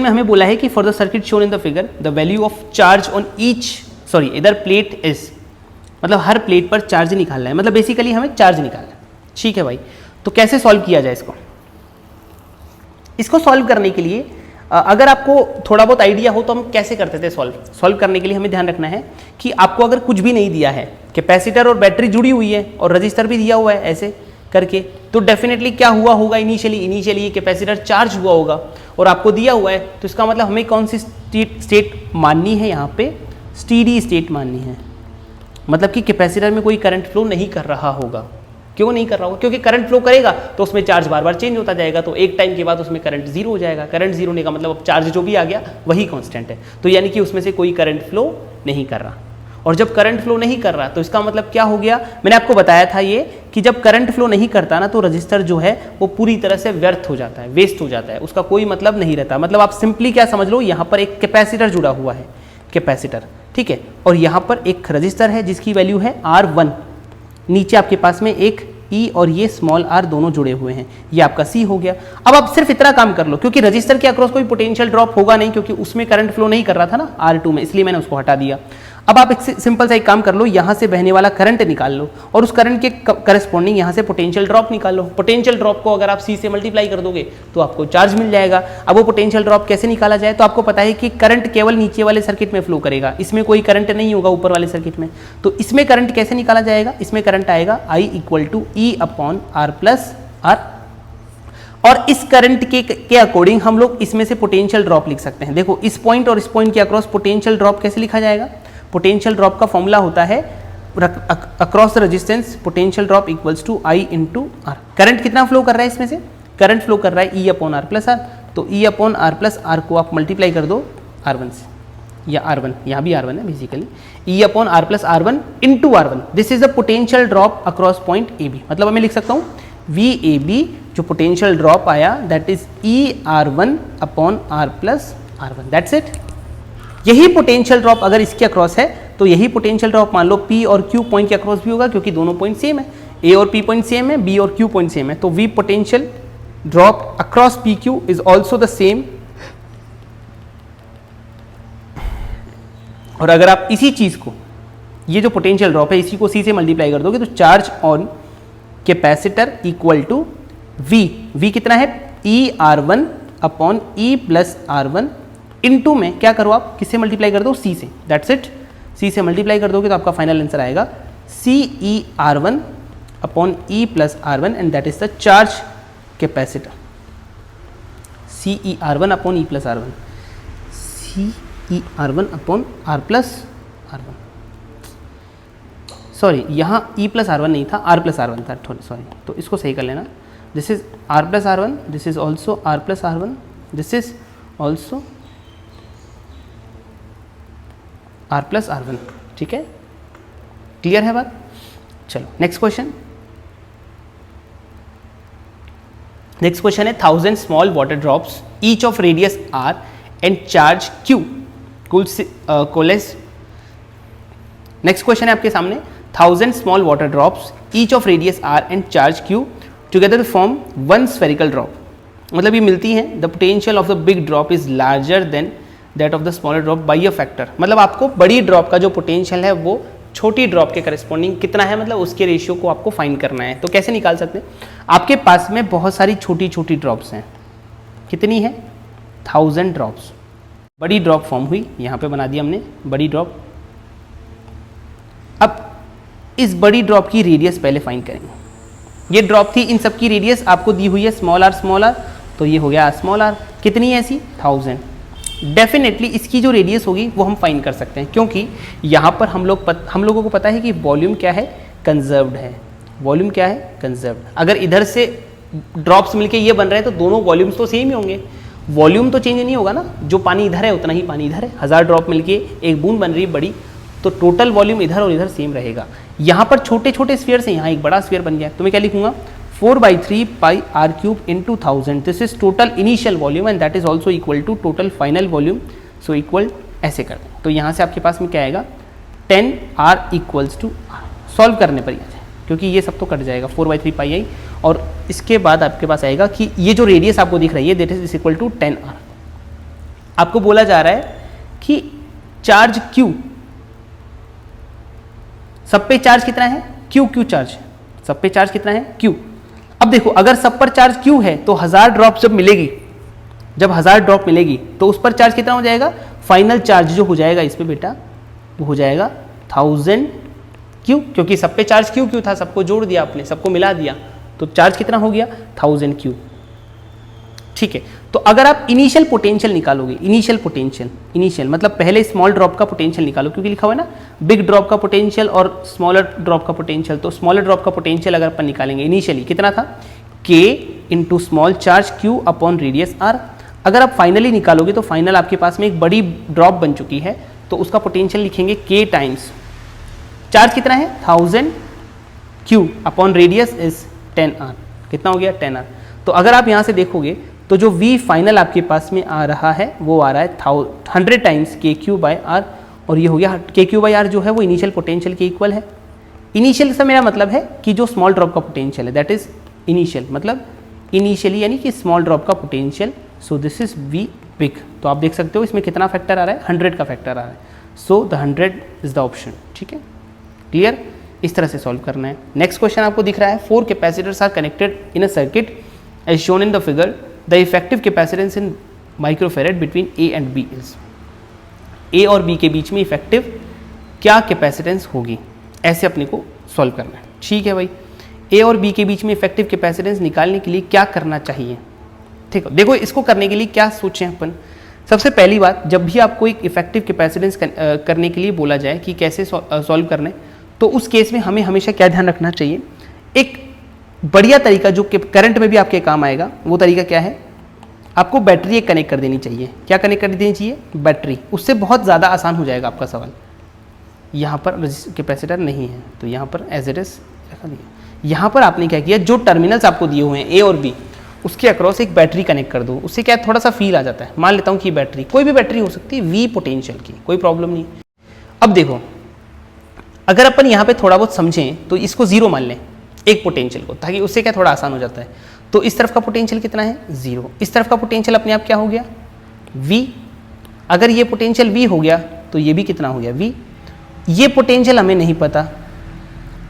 में हमें बोला है कि for the circuit shown in the figure the value of charge on इधर प्लेट इज, मतलब हर प्लेट पर चार्ज निकालना है, मतलब बेसिकली हमें चार्ज निकालना है। ठीक है भाई, तो कैसे सॉल्व किया जाए इसको सॉल्व करने के लिए अगर आपको थोड़ा बहुत आइडिया हो तो हम कैसे करते थे सॉल्व करने के लिए हमें ध्यान रखना है कि आपको अगर कुछ भी नहीं दिया है, कैपेसिटर और बैटरी जुड़ी हुई है और रजिस्टर भी दिया हुआ है ऐसे करके, तो डेफिनेटली क्या हुआ होगा, इनिशियली ये कैपेसिटर चार्ज हुआ होगा और आपको दिया हुआ है, तो इसका मतलब हमें कौन सी स्टेट माननी है, यहाँ पे स्टेडी स्टेट माननी है। मतलब कि कैपेसिटर में कोई करंट फ्लो नहीं कर रहा होगा। क्यों नहीं कर रहा होगा, क्योंकि करंट फ्लो करेगा तो उसमें चार्ज बार बार चेंज होता जाएगा, तो एक टाइम के बाद उसमें करंट जीरो हो जाएगा। करंट जीरो होने का मतलब अब चार्ज जो भी आ गया वही कांस्टेंट है, तो यानी कि उसमें से कोई करंट फ्लो नहीं कर रहा। और जब करंट फ्लो नहीं कर रहा तो इसका मतलब क्या हो गया, मैंने आपको बताया था ये कि जब करंट फ्लो नहीं करता ना तो रजिस्टर जो है वो पूरी तरह से व्यर्थ हो जाता है, वेस्ट हो जाता है, उसका कोई मतलब नहीं रहता। मतलब आप सिंपली क्या समझ लो, यहाँ पर एक कैपेसिटर जुड़ा हुआ है, कैपेसिटर, ठीक है, और यहाँ पर एक रजिस्टर है जिसकी वैल्यू है R1, नीचे आपके पास में एक E और ये स्मॉल r दोनों जुड़े हुए हैं, ये आपका C हो गया। अब आप सिर्फ इतना काम कर लो, क्योंकि रजिस्टर के अक्रॉस कोई पोटेंशियल ड्रॉप होगा नहीं, क्योंकि उसमें करंट फ्लो नहीं कर रहा था ना R2 में, इसलिए मैंने उसको हटा दिया। अब आप एक सिंपल सा एक काम कर लो, यहाँ से बहने वाला करंट निकाल लो और उस करंट के करस्पॉन्डिंग यहाँ से पोटेंशियल ड्रॉप निकाल लो। पोटेंशियल ड्रॉप को अगर आप C से मल्टीप्लाई कर दोगे तो आपको चार्ज मिल जाएगा। अब वो पोटेंशियल ड्रॉप कैसे निकाला जाए, तो आपको पता है कि करंट केवल नीचे वाले सर्किट में फ्लो करेगा, इसमें कोई करंट नहीं होगा ऊपर वाले सर्किट में। तो इसमें करंट कैसे निकाला जाएगा, इसमें करंट आएगा I equal to E upon R plus R, और इस करंट के अकॉर्डिंग हम लोग इसमें से पोटेंशियल ड्रॉप लिख सकते हैं। देखो इस पॉइंट और इस पॉइंट के अक्रॉस पोटेंशियल ड्रॉप कैसे लिखा जाएगा, पोटेंशियल ड्रॉप का फॉर्मूला होता है across resistance potential drop equals to I into R। Current कितना फ्लो कर रहा है इसमें से, करंट फ्लो कर रहा है E upon R plus R, तो E upon R plus R को आप मल्टीप्लाई कर दो R1 से, या R1, यहाँ भी R1 है basically, E upon R plus R1 into R1, this is the potential drop across point AB। मतलब मैं लिख सकता हूँ VAB, जो पोटेंशियल ड्रॉप आया that is ER1 upon R plus R1, that's it. यही पोटेंशियल ड्रॉप अगर इसके अक्रॉस है तो यही पोटेंशियल ड्रॉप मान लो P और Q पॉइंट के अक्रॉस भी होगा, क्योंकि दोनों पॉइंट सेम है, A और P पॉइंट सेम है, B और Q पॉइंट सेम है, तो V potential drop across PQ is also the same. और अगर आप इसी चीज को, ये जो पोटेंशियल ड्रॉप है, इसी को C से मल्टीप्लाई कर दोगे तो charge on capacitor equal to V कितना है ER1 upon E plus R1 into में क्या करो आप, किससे मल्टीप्लाई कर दो, C से, दैट्स इट। C से मल्टीप्लाई कर दोगे तो आपका फाइनल आंसर आएगा CER1 upon E plus R1 and that is the charge capacitor, CER1 upon E plus R1। C E R1 upon R plus R1, sorry यहाँ E plus R1 नहीं था, R plus R1 था, sorry, तो इसको सही कर लेना। This is R plus R1, this is also R plus R1, this is also R plus R1, ठीक है, क्लियर है बात। चलो नेक्स्ट क्वेश्चन। नेक्स्ट क्वेश्चन है 1000 small water drops each of radius R and charge Q coalesce. Next question है आपके सामने 1000 small water drops each of radius R and charge Q together form one spherical drop. मतलब ये मिलती हैं, the potential of the big drop is larger than that of the smaller drop by a factor. मतलब आपको बड़ी drop का जो potential है वो छोटी ड्रॉप के करस्पॉन्डिंग कितना है, मतलब उसके रेशियो को आपको फाइंड करना है। तो कैसे निकाल सकते हैं, आपके पास में बहुत सारी छोटी छोटी ड्रॉप्स हैं, कितनी है 1000 ड्रॉप्स, बड़ी ड्रॉप फॉर्म हुई, यहाँ पे बना दिया हमने बड़ी ड्रॉप। अब इस बड़ी ड्रॉप की रेडियस पहले फाइंड करेंगे। ये ड्रॉप थी, इन सब की रेडियस आपको दी हुई है स्मॉल आर, तो ये हो गया स्मॉल आर, कितनी है ऐसी 1000। डेफिनेटली इसकी जो रेडियस होगी वो हम फाइंड कर सकते हैं, क्योंकि यहाँ पर हम लोगों को पता है कि वॉल्यूम क्या है, कंजर्व्ड है। वॉल्यूम क्या है, कंजर्व्ड। अगर इधर से ड्रॉप्स मिलके ये बन रहे हैं तो दोनों वॉल्यूम्स तो सेम ही होंगे, वॉल्यूम तो चेंज नहीं होगा ना, जो पानी इधर है उतना ही पानी इधर है। 1000 ड्रॉप मिलके एक बूंद बन रही है बड़ी, तो टोटल वॉल्यूम इधर और इधर सेम रहेगा। यहाँ पर छोटे छोटे स्फीयर से यहाँ एक बड़ा स्फीयर बन गया, तो मैं क्या लिखूंगा 4/3 pi R cube into 1000, this is total initial volume and that is also equal to total final volume, so equal ऐसे कर दें। तो यहाँ से आपके पास में क्या आएगा 10R equals to R, solve करने पर ही आ जाए, क्योंकि ये सब तो कट जाएगा 4/3 पाई आई, और इसके बाद आपके पास आएगा कि ये जो रेडियस आपको दिख रही है that is equal to 10R। आपको बोला जा रहा है कि चार्ज Q, सब पे चार्ज कितना है, Q चार्ज, सब पे चार्ज कितना है Q। अब देखो अगर सब पर चार्ज Q है तो 1000 ड्रॉप जब 1000 ड्रॉप मिलेगी तो उस पर चार्ज कितना हो जाएगा, फाइनल चार्ज जो हो जाएगा इस पे बेटा वो हो जाएगा 1000 Q, क्योंकि सब पे चार्ज Q था, सबको जोड़ दिया आपने, सबको मिला दिया, तो चार्ज कितना हो गया 1000 Q, ठीक है। तो अगर आप इनिशियल पोटेंशियल निकालोगे, इनिशियल मतलब पहले स्मॉल ड्रॉप का पोटेंशियल निकालो, क्योंकि लिखा हुआ है ना बिग ड्रॉप का पोटेंशियल और स्मॉलर ड्रॉप का पोटेंशियल, तो स्मॉलर ड्रॉप का पोटेंशियल अगर अपन निकालेंगे इनिशियली कितना था K into small charge Q upon radius R। अगर आप फाइनली निकालोगे तो फाइनल आपके पास में एक बड़ी ड्रॉप बन चुकी है, तो उसका पोटेंशियल लिखेंगे K टाइम्स चार्ज कितना है 1000 Q upon radius is 10R, कितना हो गया 10R। तो अगर आप यहाँ से देखोगे तो जो V फाइनल आपके पास में आ रहा है वो आ रहा है 100 टाइम्स KQ/R, और ये हो गया KQ/R जो है वो इनिशियल पोटेंशियल के इक्वल है। इनिशियल से मेरा मतलब है कि जो स्मॉल ड्रॉप का पोटेंशियल है दैट इज इनिशियल, मतलब इनिशियली यानी कि स्मॉल ड्रॉप का potential, so this is V big. तो आप देख सकते हो इसमें कितना फैक्टर आ रहा है, 100 का फैक्टर आ रहा है, so the 100 is the option, ठीक है, क्लियर। इस तरह से सॉल्व करना है। नेक्स्ट क्वेश्चन आपको दिख रहा है 4 capacitors are connected in a circuit as shown in the figure, the effective capacitance in microfarad between A and B is. A और B के बीच में इफेक्टिव क्या कैपेसिटेंस होगी, ऐसे अपने को सॉल्व करना है, ठीक है भाई। A और B के बीच में इफेक्टिव कैपेसिटेंस निकालने के लिए क्या करना चाहिए, ठीक है। देखो इसको करने के लिए क्या सोचें अपन, सबसे पहली बात जब भी आपको एक इफेक्टिव कैपेसिटेंस करने के लिए बोला जाए कि कैसे सॉल्व करना है, तो उस केस में हमें हमेशा क्या ध्यान रखना चाहिए, एक बढ़िया तरीका जो कि करंट में भी आपके काम आएगा, वो तरीका क्या है, आपको बैटरी एक कनेक्ट कर देनी चाहिए। क्या कनेक्ट कर देनी चाहिए, बैटरी, उससे बहुत ज़्यादा आसान हो जाएगा आपका सवाल। यहाँ पर कैपेसिटर नहीं है तो यहाँ पर एज इट इज रखा दिया। यहाँ पर आपने क्या किया, जो टर्मिनल्स आपको दिए हुए हैं A और B उसके अक्रॉस एक बैटरी कनेक्ट कर दो, उससे क्या थोड़ा सा फील आ जाता है। मान लेता हूँ कि बैटरी कोई भी बैटरी हो सकती है V पोटेंशियल की, कोई प्रॉब्लम नहीं। अब देखो अगर अपन यहाँ पे थोड़ा बहुत समझें तो इसको 0 मान लें एक पोटेंशियल को, ताकि उससे क्या थोड़ा आसान हो जाता है। तो इस तरफ का पोटेंशियल कितना है 0, इस तरफ का पोटेंशियल अपने आप क्या हो गया V। अगर ये पोटेंशियल V हो गया तो ये भी कितना हो गया V। ये पोटेंशियल हमें नहीं पता,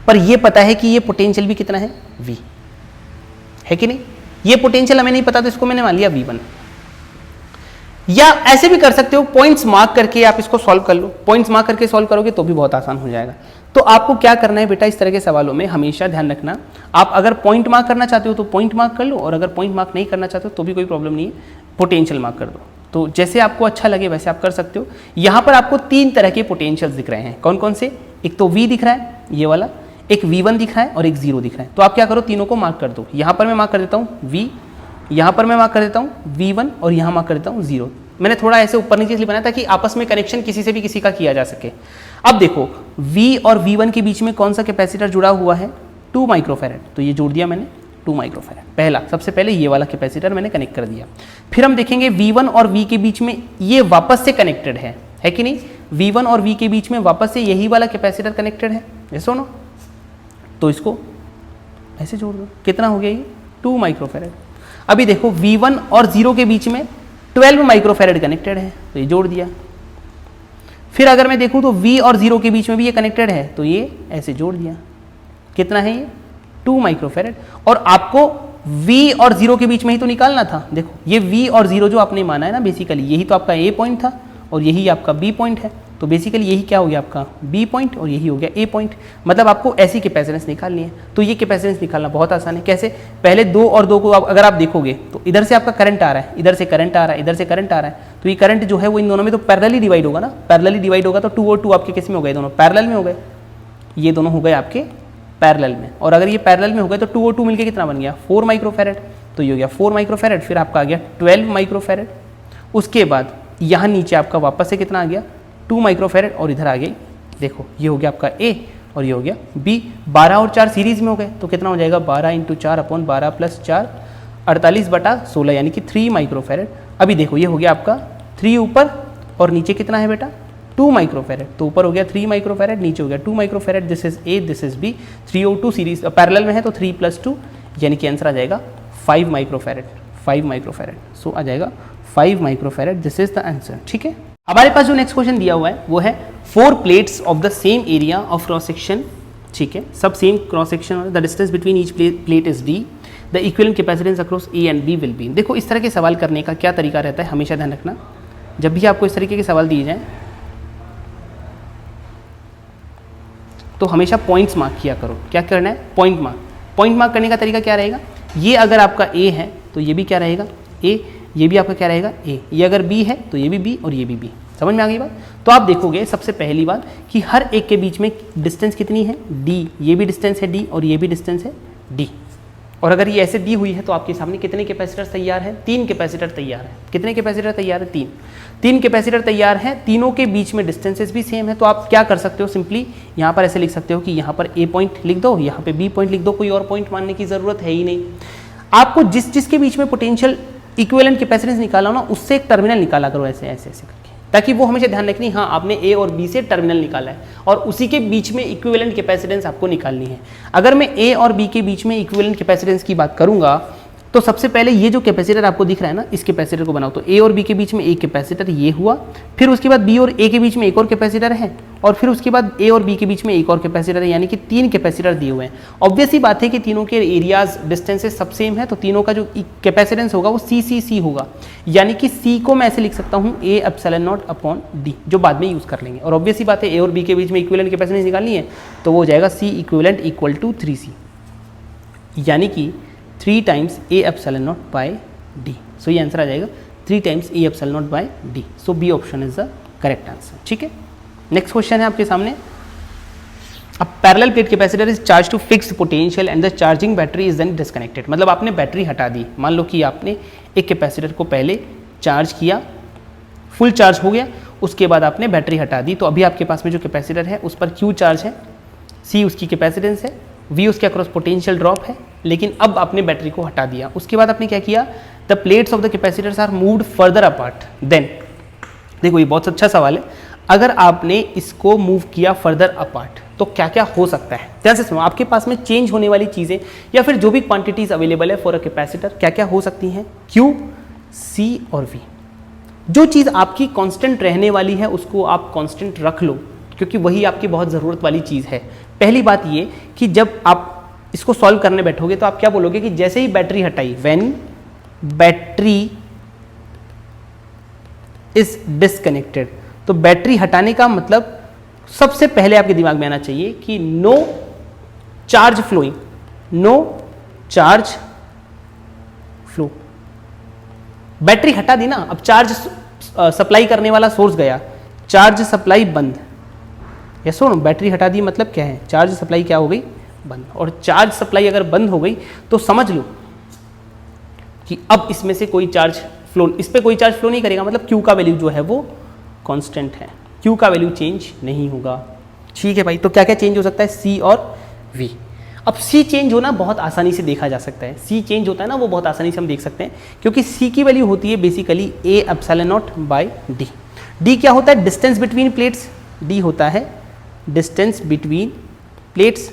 पर ये पता है कि ये पोटेंशियल भी कितना है V, है कि नहीं। ये पोटेंशियल हमें नहीं पता तो इसको मैंने मान लिया V1। या ऐसे भी कर सकते हो, पॉइंट्स मार्क करके आप इसको सॉल्व कर लो, पॉइंट्स मार्क करके सॉल्व करोगे तो भी बहुत आसान हो जाएगा। तो आपको क्या करना है बेटा, इस तरह के सवालों में हमेशा ध्यान रखना, आप अगर पॉइंट मार्क करना चाहते हो तो पॉइंट मार्क कर लो, और अगर पॉइंट मार्क नहीं करना चाहते हो तो भी कोई प्रॉब्लम नहीं है, पोटेंशियल मार्क कर दो। तो जैसे आपको अच्छा लगे वैसे आप कर सकते हो। यहाँ पर आपको 3 तरह के पोटेंशियल्स दिख रहे हैं। कौन कौन से? एक तो V दिख रहा है ये वाला, एक V1 दिख रहा है और एक 0 दिख रहा है। तो आप क्या करो, तीनों को मार्क कर दो। यहाँ पर मैं मार्क कर देता हूँ V, यहाँ पर मैं मार्क कर देता हूँ V1 और यहाँ मार्क कर देता हूँ 0। मैंने थोड़ा ऐसे ऊपर नीचे इसलिए बनाया ताकि आपस में कनेक्शन किसी से भी किसी का किया जा सके। अब देखो V और V1 के बीच में कौन सा कैपेसिटर जुड़ा हुआ है? 2 माइक्रोफैरेड। तो ये जोड़ दिया मैंने 2 माइक्रोफैरेड। पहला सबसे पहले ये वाला कैपेसिटर मैंने कनेक्ट कर दिया। फिर हम देखेंगे V1 और V के बीच में ये वापस से कनेक्टेड है कि नहीं? V1 और V के बीच में वापस से यही वाला कैपेसिटर कनेक्टेड है, ये सुनो। तो इसको ऐसे जोड़ दो, कितना हो गया ये? 2 माइक्रोफैरेड। अभी देखो V1 और 0 के बीच में 12 माइक्रोफैरेड कनेक्टेड है, तो ये जोड़ दिया। फिर अगर मैं देखूं तो V और 0 के बीच में भी ये कनेक्टेड है, तो ये ऐसे जोड़ दिया। कितना है ये? 2 माइक्रोफैरेड। और आपको V और 0 के बीच में ही तो निकालना था। देखो ये V और 0 जो आपने माना है ना, बेसिकली यही तो आपका A पॉइंट था और यही आपका B पॉइंट है। तो बेसिकली यही क्या हो गया आपका B पॉइंट और यही हो गया A पॉइंट। मतलब आपको ऐसी कैपेसिटेंस निकालनी है। तो ये कैपेसिटेंस निकालना बहुत आसान है। कैसे? पहले 2 और 2 को अगर आप देखोगे तो इधर से आपका करंट आ रहा है, इधर से करंट आ रहा है, इधर से करंट आ रहा है। तो ये करंट जो है वो इन दोनों में तो पैरेलली डिवाइड होगा ना। पैरेलली डिवाइड होगा तो 2 और 2 आपके किस में हो गए? दोनों पैरेलल में हो गए। ये दोनों हो गए आपके पैरेलल में। और अगर ये पैरेलल में हो गए तो 2 और 2 मिलके कितना बन गया? 4 माइक्रोफैरेड। तो ये हो गया 4 माइक्रोफैरेड। फिर आपका आ गया 12 माइक्रोफैरेड। उसके बाद यहाँ नीचे आपका वापस से कितना आ गया? 2 माइक्रोफैरेड। और इधर आ गई, देखो ये हो गया आपका A और ये हो गया B। 12 और 4 सीरीज में हो गए तो कितना हो जाएगा? 12 × 4 / 12 + 4 48/16 यानी कि 3 माइक्रोफैरेड। अभी देखो ये हो गया आपका 3 ऊपर और नीचे कितना है बेटा? 2 माइक्रोफैरेड। तो ऊपर हो गया 3 माइक्रोफैरेड, नीचे हो गया 2 microfarad. This is A, this is B। 3 और 2 सीरीज पैरेलल में है तो 3 + 2 यानी कि आंसर आ जाएगा 5 माइक्रोफैरेड। 5 माइक्रोफैरेड। सो आ जाएगा 5 microfarad. This is the answer. ठीक है। हमारे पास जो नेक्स्ट क्वेश्चन दिया हुआ है वो है 4 plates of the same area of cross section. ठीक है, सब same cross section, the distance between each plate is D, the equivalent capacitance across A and B will be. देखो इस तरह के सवाल करने का क्या तरीका रहता है, हमेशा ध्यान रखना। जब भी आपको इस तरीके के सवाल दिए जाएं तो हमेशा पॉइंट्स मार्क किया करो। क्या करना है? Point mark. पॉइंट मार्क करने का तरीका क्या रहेगा? ये अगर आपका A है तो ये भी क्या रहेगा? A। ये भी आपका क्या रहेगा? A। ये अगर B है तो ये भी B और ये भी B। समझ में आ गई बात? तो आप देखोगे सबसे पहली बात कि हर एक के बीच में डिस्टेंस कितनी है? D। ये भी डिस्टेंस है D और ये भी डिस्टेंस है D। और अगर ये ऐसे दी हुई है तो आपके सामने कितने कैपेसिटर तैयार है? 3 कैपेसिटर तैयार है। कितने कैपेसिटर तैयार है? 3 कैपेसिटर तैयार हैं। तीनों के बीच में डिस्टेंसेस भी सेम है। तो आप क्या कर सकते हो? सिंपली यहाँ पर ऐसे लिख सकते हो कि यहाँ पर A पॉइंट लिख दो, यहाँ पे B पॉइंट लिख दो। कोई और पॉइंट मानने की जरूरत है ही नहीं। आपको जिसके बीच में पोटेंशियल इक्विवेलेंट कैपेसिटेंस निकाला ना, उससे एक टर्मिनल निकाला करो ऐसे ऐसे ऐसे करके, ताकि वो हमेशा ध्यान रखनी, हाँ आपने A और B से टर्मिनल निकाला है और उसी के बीच में इक्विवेलेंट कैपेसिटेंस आपको निकालनी है। अगर मैं A और B के बीच में इक्विवेलेंट कैपेसिटेंस की बात करूंगा तो सबसे पहले ये जो कैपेसिटर आपको दिख रहा है ना, इस कैपेसिटर को बनाओ। तो A और B के बीच में एक कैपेसिटर ये हुआ, फिर उसके बाद B और A के बीच में एक और कैपेसिटर है, और फिर उसके बाद A और B के बीच में एक और कैपेसिटर है, यानी कि 3 कैपेसिटर दिए हुए हैं। ऑब्वियस ही बात है कि तीनों के एरियाज डिस्टेंसेस सब सेम है, तो तीनों का जो कैपेसिटेंस होगा वो CCC होगा, यानी कि C को मैं ऐसे लिख सकता हूँ A∈0/D, जो बाद में यूज़ कर लेंगे। और ऑब्वियस ही बात है A और B के बीच में इक्विवेलेंट कैपेसिटेंस निकालनी है, तो वो हो जाएगा C equivalent equal to 3C, यानी कि 3 times A∈0/D। सो ये आंसर आ जाएगा 3 times A∈0/D। So B option is the correct answer. ठीक है, नेक्स्ट क्वेश्चन है आपके सामने। A parallel plate capacitor is charge to fixed potential and the charging battery is then disconnected. मतलब आपने बैटरी हटा दी। मान लो कि आपने एक कैपेसिटर को पहले चार्ज किया, फुल चार्ज हो गया, उसके बाद आपने बैटरी हटा दी, तो अभी आपके पास में जो कैपेसिटर है उस पर Q चार्ज है, C उसकी कैपेसिटेंस है, V उसके अक्रॉस पोटेंशियल ड्रॉप है, लेकिन अब आपने बैटरी को हटा दिया। उसके बाद आपने क्या किया? The plates of the capacitors are moved further apart then. देखो ये बहुत अच्छा सवाल है। अगर आपने इसको मूव किया फर्दर अपार्ट तो क्या क्या हो सकता है? ध्यान से सुनो। आपके पास में चेंज होने वाली चीज़ें या फिर जो भी क्वांटिटीज अवेलेबल है फॉर अ कैपेसिटर, क्या क्या हो सकती हैं? Q, C और V। जो चीज़ आपकी कांस्टेंट रहने वाली है उसको आप कांस्टेंट रख लो, क्योंकि वही आपकी बहुत ज़रूरत वाली चीज़ है। पहली बात ये कि जब आप इसको सॉल्व करने बैठोगे तो आप क्या बोलोगे कि जैसे ही बैटरी हटाई, व्हेन बैटरी इज डिस्कनेक्टेड, तो बैटरी हटाने का मतलब सबसे पहले आपके दिमाग में आना चाहिए कि no charge flowing, no charge flow. Battery हटा दी ना, अब चार्ज सप्लाई करने वाला सोर्स गया, चार्ज सप्लाई बंद, या सुनो बैटरी हटा दी मतलब क्या है, चार्ज सप्लाई क्या हो गई, बंद। और चार्ज सप्लाई अगर बंद हो गई तो समझ लो कि अब इसमें से कोई चार्ज फ्लो, इस पर कोई चार्ज फ्लो नहीं करेगा, मतलब Q का वैल्यू जो है वो कांस्टेंट है, Q का वैल्यू चेंज नहीं होगा। ठीक है भाई, तो क्या क्या चेंज हो सकता है, C और V। अब C चेंज होना बहुत आसानी से देखा जा सकता है, C चेंज होता है ना वो बहुत आसानी से हम देख सकते हैं, क्योंकि C की वैल्यू होती है basically A epsilon nought by D। D क्या होता है, डिस्टेंस बिटवीन प्लेट्स, D होता है डिस्टेंस बिटवीन प्लेट्स।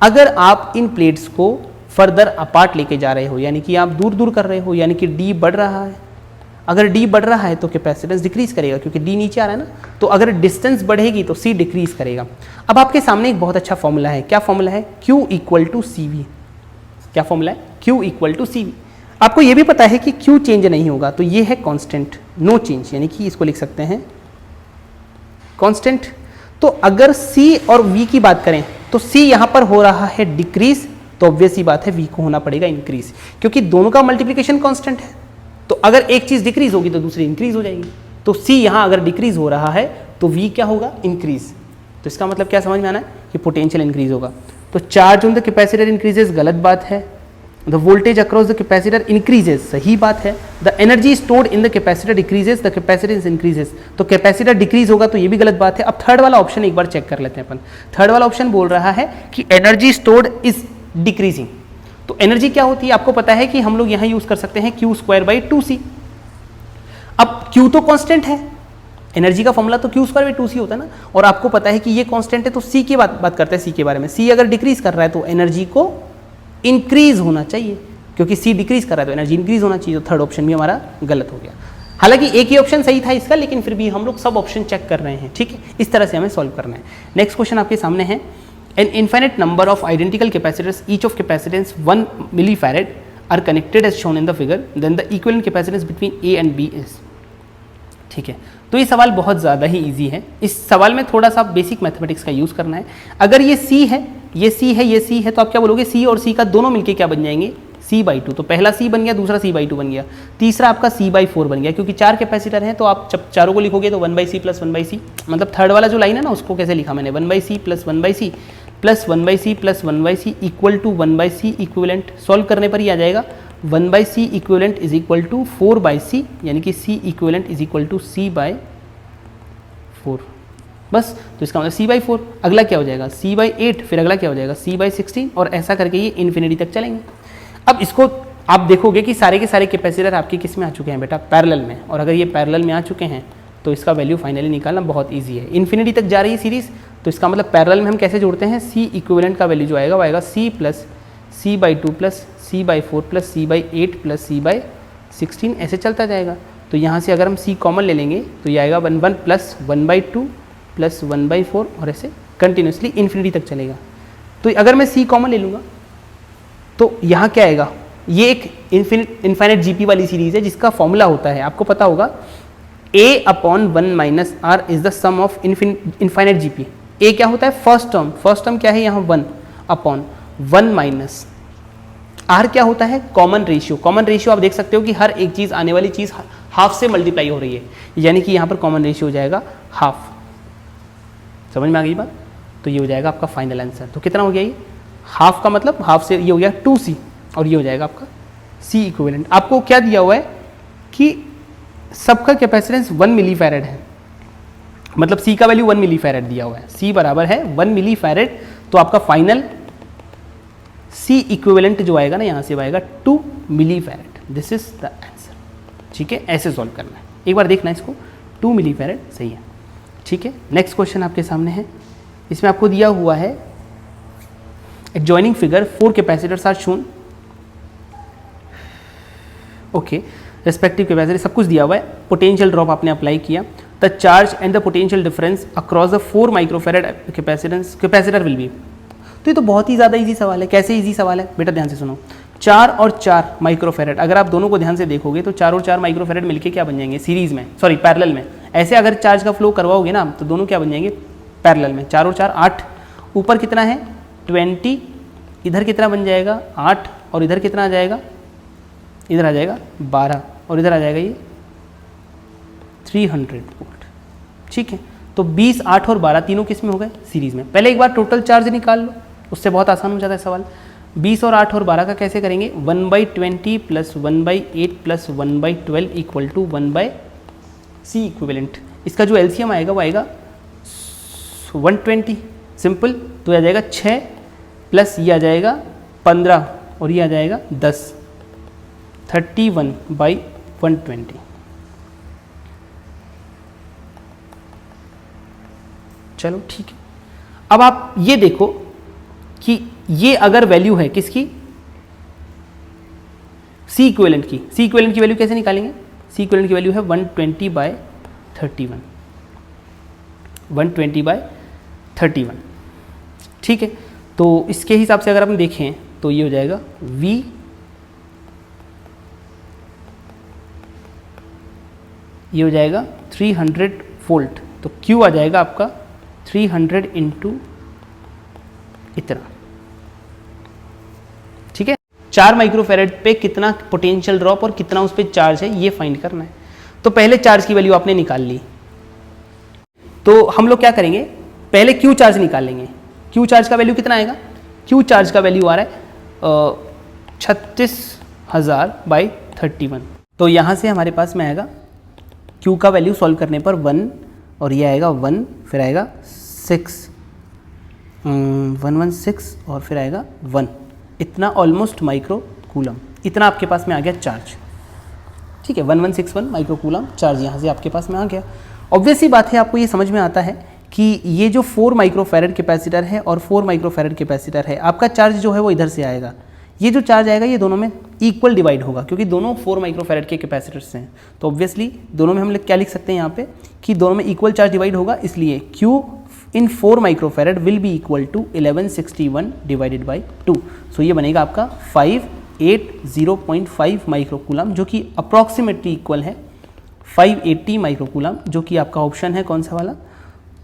अगर आप इन प्लेट्स को फर्दर अपार्ट लेके जा रहे हो, यानी कि आप दूर दूर कर रहे हो, यानी कि D बढ़ रहा है, अगर D बढ़ रहा है तो कैपेसिटेंस डिक्रीज करेगा, क्योंकि D नीचे आ रहा है ना, तो अगर डिस्टेंस बढ़ेगी तो C डिक्रीज करेगा। अब आपके सामने एक बहुत अच्छा फॉर्मूला है, क्या फॉर्मूला है, Q इक्वल टू CV। क्या फॉर्मूला है, Q इक्वल टू CV। आपको ये भी पता है कि Q चेंज नहीं होगा, तो ये है कांस्टेंट, नो चेंज, यानी कि इसको लिख सकते हैं कांस्टेंट। तो अगर C और V की बात करें तो C यहाँ पर हो रहा है डिक्रीज, तो ऑब्वियस ही बात है V को होना पड़ेगा इंक्रीज, क्योंकि दोनों का मल्टीप्लिकेशन कांस्टेंट है। तो अगर एक चीज डिक्रीज होगी तो दूसरी इंक्रीज हो जाएगी, तो C यहाँ अगर डिक्रीज हो रहा है तो V क्या होगा, इंक्रीज। तो इसका मतलब क्या समझ में आना है कि पोटेंशियल इंक्रीज होगा। तो charge on the capacitor increases, गलत बात है। The voltage across the capacitor increases, सही बात है। The energy stored in the capacitor decreases, the capacitance increases, तो कैपेसिटर डिक्रीज होगा, तो ये भी गलत बात है। अब थर्ड वाला ऑप्शन एक बार चेक कर लेते हैं अपन। थर्ड वाला ऑप्शन बोल रहा है कि एनर्जी स्टोर्ड इज डिक्रीजिंग, तो एनर्जी क्या होती है आपको पता है कि हम लोग यहाँ यूज कर सकते हैं Q²/2C। अब Q तो कांस्टेंट है, एनर्जी का फॉर्मूला तो Q²/2C होता है ना, और आपको पता है कि ये कांस्टेंट है, तो C की बात करते हैं। C के बारे में, C अगर डिक्रीज कर रहा है तो एनर्जी को इंक्रीज होना चाहिए, क्योंकि C डिक्रीज कर रहा है तो एनर्जी इंक्रीज होना चाहिए। तो थर्ड ऑप्शन भी हमारा गलत हो गया। हालांकि एक ही ऑप्शन सही था इसका, लेकिन फिर भी हम लोग सब ऑप्शन चेक कर रहे हैं, ठीक है, इस तरह से हमें सॉल्व करना है। नेक्स्ट क्वेश्चन आपके सामने है, an infinite number of identical capacitors each of capacitance 1 millifarad are connected as shown in the figure, then the equivalent capacitance between A and B is. ठीक है, तो ये सवाल बहुत ज़्यादा ही इजी है। इस सवाल में थोड़ा सा बेसिक मैथमेटिक्स का यूज़ करना है। अगर ये C है, ये C है, ये C है, तो आप क्या बोलोगे, C और C का दोनों मिलके क्या बन जाएंगे, C/2। तो पहला C बन गया, दूसरा C/2 बन गया, तीसरा आपका C/4 बन गया, क्योंकि 4 कैपेसिटर हैं, तो आप जब चारों को लिखोगे तो 1/C + 1/C, मतलब थर्ड वाला जो लाइन है ना उसको कैसे लिखा मैंने, 1/C + 1/C + 1/C + 1/C equal to 1/C equivalent. Solve करने पर ही आ जाएगा 1/C equivalent is equal to 4/C, यानी कि C equivalent is equal to C/4, बस। तो इसका मतलब C/4, अगला क्या हो जाएगा C/8, फिर अगला क्या हो जाएगा C/16, और ऐसा करके ये इन्फिनिटी तक चलेंगे। अब इसको आप देखोगे कि सारे के सारे कैपेसिटर आपके किस में आ चुके हैं बेटा, पैरेलल में, और अगर ये पैरेलल में आ चुके हैं तो इसका वैल्यू फाइनली निकालना बहुत ईजी है। इन्फिनिटी तक जा रही है सीरीज, तो इसका मतलब पैरेलल में हम कैसे जोड़ते हैं, C इक्विवेलेंट का वैल्यू जो आएगा वो आएगा C + C/2 + C/4 + C/8 + C/16, ऐसे चलता जाएगा। तो यहाँ से अगर हम C कॉमन ले लेंगे तो ये आएगा 1 + 1/2 + 1/4, और ऐसे कंटिन्यूसली इन्फिनिटी तक चलेगा। तो अगर मैं C कॉमन ले लूँगा तो यहाँ क्या आएगा, ये एक इनफाइनाइट GP वाली सीरीज है जिसका फॉर्मूला होता है, आपको पता होगा, A/1 - R is the sum of infinite GP। A क्या होता है, फर्स्ट टर्म क्या है यहाँ 1/1 - R क्या होता है, कॉमन रेशियो। कॉमन रेशियो आप देख सकते हो कि हर एक चीज़, आने वाली चीज़ हाफ से मल्टीप्लाई हो रही है, यानी कि यहाँ पर कॉमन रेशियो हो जाएगा हाफ। समझ में आ गई बात, तो ये हो जाएगा आपका फाइनल आंसर। तो कितना हो गया ये, हाफ का मतलब हाफ से ये हो गया 2C, और ये हो जाएगा आपका C इक्विवेलेंट। आपको क्या दिया हुआ है कि सबका कैपेसिटेंस 1 मिलीफैरेड है, मतलब C का वैल्यू 1 मिलीफैरेड दिया हुआ है, C बराबर है 1 मिलीफैरेड, तो आपका फाइनल C इक्विवेलेंट जो आएगा ना यहाँ से आएगा 2 millifarad. This is the answer. ठीक है, ऐसे सॉल्व करना है, एक बार देखना इसको, 2 मिलीफैरेड सही है। ठीक है, नेक्स्ट क्वेश्चन आपके सामने है, इसमें आपको दिया हुआ है adjoining figure 4 capacitors are shown, okay, respective capacity सब कुछ दिया हुआ है। पोटेंशियल ड्रॉप आपने अप्लाई किया, the charge and the potential difference across the 4 microfarad capacitor will B. तो ये तो बहुत ही ज़्यादा इजी सवाल है। कैसे इजी सवाल है बेटा, ध्यान से सुनो, 4 और 4 माइक्रोफैरेड, अगर आप दोनों को ध्यान से देखोगे तो 4 और 4 माइक्रोफैरेड मिलके क्या बन जाएंगे, सीरीज में, सॉरी पैरेलल में। ऐसे अगर चार्ज का फ्लो करवाओगे ना तो दोनों क्या बन जाएंगे, पैरेलल में। 4 और 4 8, ऊपर कितना है 20, इधर कितना बन जाएगा 8, और इधर कितना आ जाएगा, इधर आ जाएगा 12, और इधर आ जाएगा ये 300 वोल्ट। ठीक है, तो 20, 8 और 12 तीनों किस में हो गए? सीरीज में। पहले एक बार टोटल चार्ज निकाल लो, उससे बहुत आसान हो जाता है सवाल। 20 और 8 और 12 का कैसे करेंगे? 1/20 plus 1/8 plus 1/12 equal to 1/C equivalent. इसका जो एलसीएम आएगा वो आएगा 120। सिंपल, तो आ जाएगा 6 प्लस ये आ जाएगा 15 और ये आ जाएगा 10, 31/120। चलो ठीक है, अब आप ये देखो कि ये अगर वैल्यू है किसकी? सी इक्विवेलेंट की। सी इक्विवेलेंट की वैल्यू कैसे निकालेंगे? सी इक्विवेलेंट की वैल्यू है 120/31, 120/31। ठीक है, तो इसके हिसाब से अगर हम देखें तो ये हो जाएगा V, ये हो जाएगा 300 वोल्ट, तो Q आ जाएगा आपका 300 इंटू इतना। ठीक है, 4 माइक्रोफेरेड पे कितना पोटेंशियल ड्रॉप और कितना उस पे चार्ज है ये फाइंड करना है। तो पहले चार्ज की वैल्यू आपने निकाल ली, तो हम लोग क्या करेंगे? पहले क्यू चार्ज निकालेंगे। क्यू चार्ज का वैल्यू कितना आएगा? क्यू चार्ज का वैल्यू आ रहा है 36,000/31। तो यहाँ से हमारे पास में आएगा क्यू का वैल्यू सॉल्व करने पर 1 और ये आएगा 1, फिर आएगा 116 और फिर आएगा 1, इतना ऑलमोस्ट माइक्रो कूलम, इतना आपके पास में आ गया चार्ज। ठीक है, 1161 माइक्रो कूलम चार्ज यहाँ से आपके पास में आ गया। ऑब्वियस ही बात है, आपको ये समझ में आता है कि ये जो 4 माइक्रोफैरड कैपेसिटर है और 4 माइक्रोफैरड कैपेसिटर है, आपका चार्ज जो है वो इधर से आएगा। ये जो चार्ज आएगा ये दोनों में इक्वल डिवाइड होगा, क्योंकि दोनों 4 माइक्रोफैरड के कैपेसिटर्स हैं। तो ऑब्वियसली दोनों में हम लोग क्या लिख सकते हैं यहाँ पे कि दोनों में इक्वल चार्ज डिवाइड होगा, इसलिए Q in 4 microfarad will be equal to 1161 divided by 2। So ये बनेगा आपका 580.5 माइक्रोकूलम, जो कि अप्रॉक्सीमेटली इक्वल है 580 माइक्रोकूलम, जो कि आपका ऑप्शन है कौन सा वाला?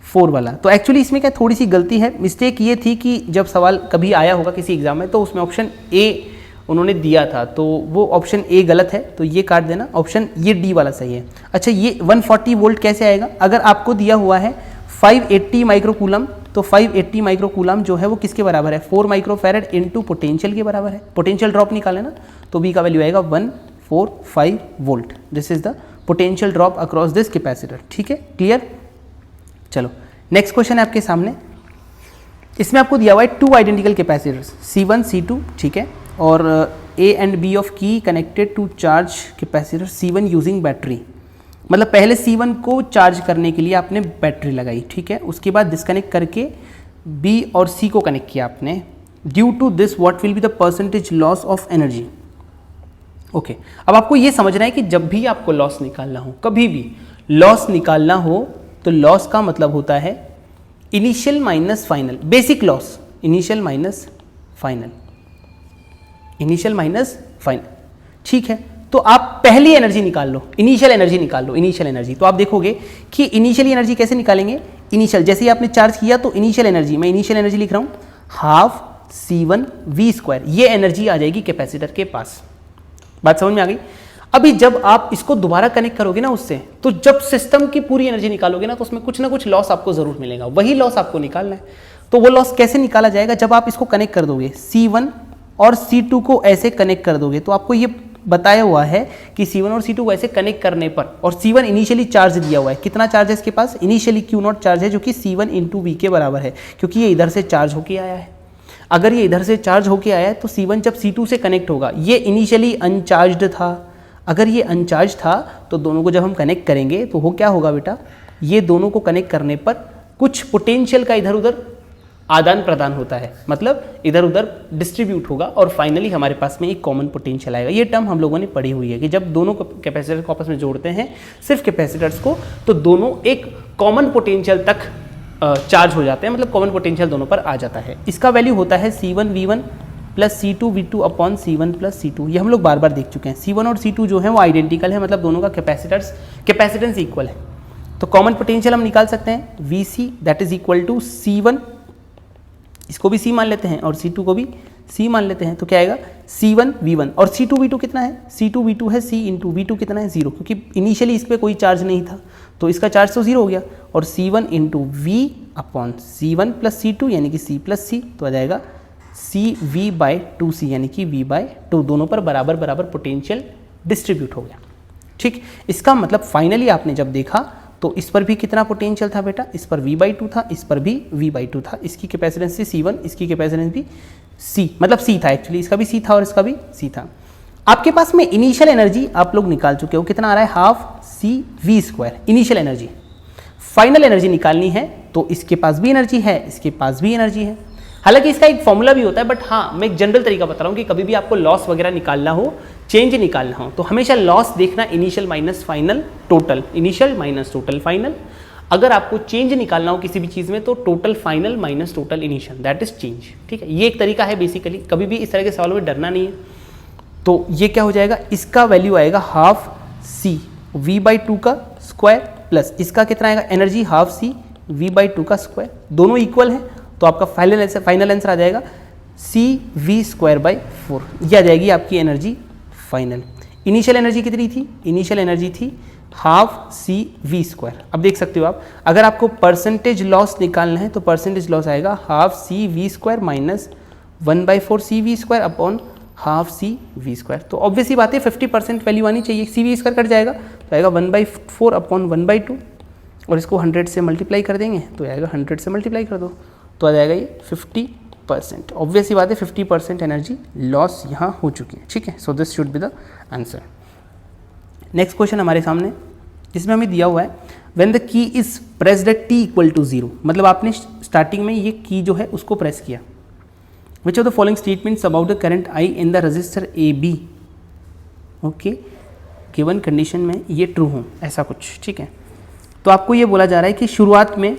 4 वाला। तो एक्चुअली इसमें क्या थोड़ी सी गलती है, मिस्टेक ये थी कि जब सवाल कभी आया होगा किसी एग्जाम में तो उसमें ऑप्शन ए उन्होंने दिया था, तो वो ऑप्शन ए गलत है, तो ये काट देना, ऑप्शन ये डी वाला सही है। अच्छा, ये 140 वोल्ट कैसे आएगा? अगर आपको दिया हुआ है 580 माइक्रोकूलम, तो 580 माइक्रोकूलम जो है वो किसके बराबर है? 4 माइक्रोफैरड इनटू पोटेंशियल के बराबर है। पोटेंशियल ड्रॉप निकाले ना, तो बी का वैल्यू आएगा 145 volt. This is the potential drop across this capacitor. ठीक है, क्लियर? चलो नेक्स्ट क्वेश्चन है आपके सामने। इसमें आपको दिया हुआ है 2 आइडेंटिकल कैपेसिटर्स C1 C2, ठीक है, और A and B of key connected to charge capacitor C1 using battery. मतलब पहले C1 को चार्ज करने के लिए आपने बैटरी लगाई, ठीक है, उसके बाद डिस्कनेक्ट करके B और C को कनेक्ट किया आपने। Due to this what will be the percentage loss of energy. Okay, अब आपको ये समझना है कि जब भी आपको लॉस निकालना हो, कभी भी लॉस निकालना हो, तो लॉस का मतलब होता है initial minus final. Basic loss initial minus final, initial minus final. ठीक है, तो आप पहली एनर्जी निकाल लो, इनिशियल एनर्जी निकाल लो, इनिशियल एनर्जी। तो आप देखोगे कि इनिशियल एनर्जी कैसे निकालेंगे? इनिशियल जैसे ही आपने चार्ज किया तो इनिशियल एनर्जी, मैं इनिशियल एनर्जी लिख रहा हूँ हाफ C1V², ये एनर्जी आ जाएगी कैपेसिटर के पास। बात समझ में आ गई? अभी जब आप इसको दोबारा कनेक्ट करोगे ना उससे, तो जब सिस्टम की पूरी एनर्जी निकालोगे ना, तो उसमें कुछ ना कुछ लॉस आपको जरूर मिलेगा, वही लॉस आपको निकालना है। तो वो लॉस कैसे निकाला जाएगा? जब आप इसको कनेक्ट कर दोगे, C1 और C2 को ऐसे कनेक्ट कर दोगे, तो आपको ये बताया हुआ है कि C1 और C2 को ऐसे कनेक्ट करने पर, और C1 इनिशियली चार्ज दिया हुआ है, कितना चार्ज है इसके पास? इनिशियली Q0 चार्ज है, जो कि C1 इंटू V के बराबर है, क्योंकि ये इधर से चार्ज होके आया है। अगर ये इधर से चार्ज होके आया है तो C1 जब C2 से कनेक्ट होगा, ये इनिशियली अनचार्ज्ड था, अगर ये अनचार्ज था तो दोनों को जब हम कनेक्ट करेंगे तो वो क्या होगा बेटा? ये दोनों को कनेक्ट करने पर कुछ पोटेंशियल का इधर उधर आदान प्रदान होता है, मतलब इधर उधर डिस्ट्रीब्यूट होगा, और फाइनली हमारे पास में एक कॉमन पोटेंशियल आएगा। ये टर्म हम लोगों ने पढ़ी हुई है कि जब दोनों कैपेसिटर को आपस में जोड़ते हैं, सिर्फ कैपेसिटर्स को, तो दोनों एक कॉमन पोटेंशियल तक चार्ज हो जाते हैं, मतलब कॉमन पोटेंशियल दोनों पर आ जाता है। इसका वैल्यू होता है C1V1 plus C2V2 upon C1 plus C2। ये हम लोग बार बार देख चुके हैं। C1 और C2 जो है वो आइडेंटिकल है, मतलब दोनों का कैपेसिटेंस इक्वल है। तो कॉमन पोटेंशियल हम निकाल सकते हैं VC that is equal to C1 इसको भी C मान लेते हैं और C2 को भी C मान लेते हैं, तो क्या आएगा C1 V1 और C2 V2 कितना है, C2 V2 है, C इंटू V2 कितना है 0, क्योंकि इनिशियली इस पर कोई चार्ज नहीं था तो इसका चार्ज तो 0 हो गया, और C1 into V upon C1 plus C2 यानी कि C प्लस C, तो आ जाएगा CV/2C यानी कि V/2, दोनों पर बराबर बराबर पोटेंशियल डिस्ट्रीब्यूट हो गया। ठीक, इसका मतलब फाइनली आपने जब देखा तो इस पर भी कितना पोटेंशियल था बेटा, इस पर V/2 था, इस पर भी V/2 था, इसकी कैपेसिटेंस थी C1, इसकी कैपेसिटेंस भी C, मतलब C था एक्चुअली, इसका भी C था और इसका भी C था। आपके पास में इनिशियल एनर्जी आप लोग निकाल चुके हो, कितना आ रहा है, half CV² initial energy. Final energy निकालनी है तो इसके पास भी एनर्जी है, इसके पास भी एनर्जी है। हालांकि इसका एक फॉर्मूला भी होता है, बट हाँ मैं एक जनरल तरीका बता रहा हूँ कि कभी भी आपको लॉस वगैरह निकालना हो, चेंज निकालना हो, तो हमेशा लॉस देखना initial minus final total, initial minus total final. अगर आपको चेंज निकालना हो किसी भी चीज़ में तो total final minus total initial, that is change. ठीक है, ये एक तरीका है बेसिकली, कभी भी इस तरह के सवालों में डरना नहीं है। तो ये क्या हो जाएगा, इसका वैल्यू आएगा हाफ C V/2 का स्क्वायर प्लस इसका कितना आएगा एनर्जी, हाफ C V/2 का स्क्वायर, दोनों इक्वल है, तो आपका फाइनल आंसर आ जाएगा CV²/4, ये आ जाएगी आपकी एनर्जी फाइनल। इनिशियल एनर्जी कितनी थी, इनिशियल एनर्जी थी हाफ CV²। अब देख सकते हो आप, अगर आपको परसेंटेज लॉस निकालना है तो परसेंटेज लॉस आएगा half CV² minus 1/4 CV² upon half CV²। तो ऑब्वियसली बात है 50% वैल्यू आनी चाहिए, CV² कट जाएगा तो आएगा 1/4 अपॉन 1/2, और इसको 100 से मल्टीप्लाई कर देंगे तो आएगा 100 से मल्टीप्लाई कर दो तो आ जाएगा ये 50%। ऑब्वियसली बात है 50% एनर्जी लॉस यहाँ हो चुकी है। ठीक है, so this should be the answer. Next question हमारे सामने, इसमें हमें दिया हुआ है when the key is pressed at t = 0, मतलब आपने स्टार्टिंग में ये की जो है उसको प्रेस किया। Which of the following statements about the current I in the register AB, okay, given condition में ये ट्रू हो, ऐसा कुछ। ठीक है, तो आपको ये बोला जा रहा है कि शुरुआत में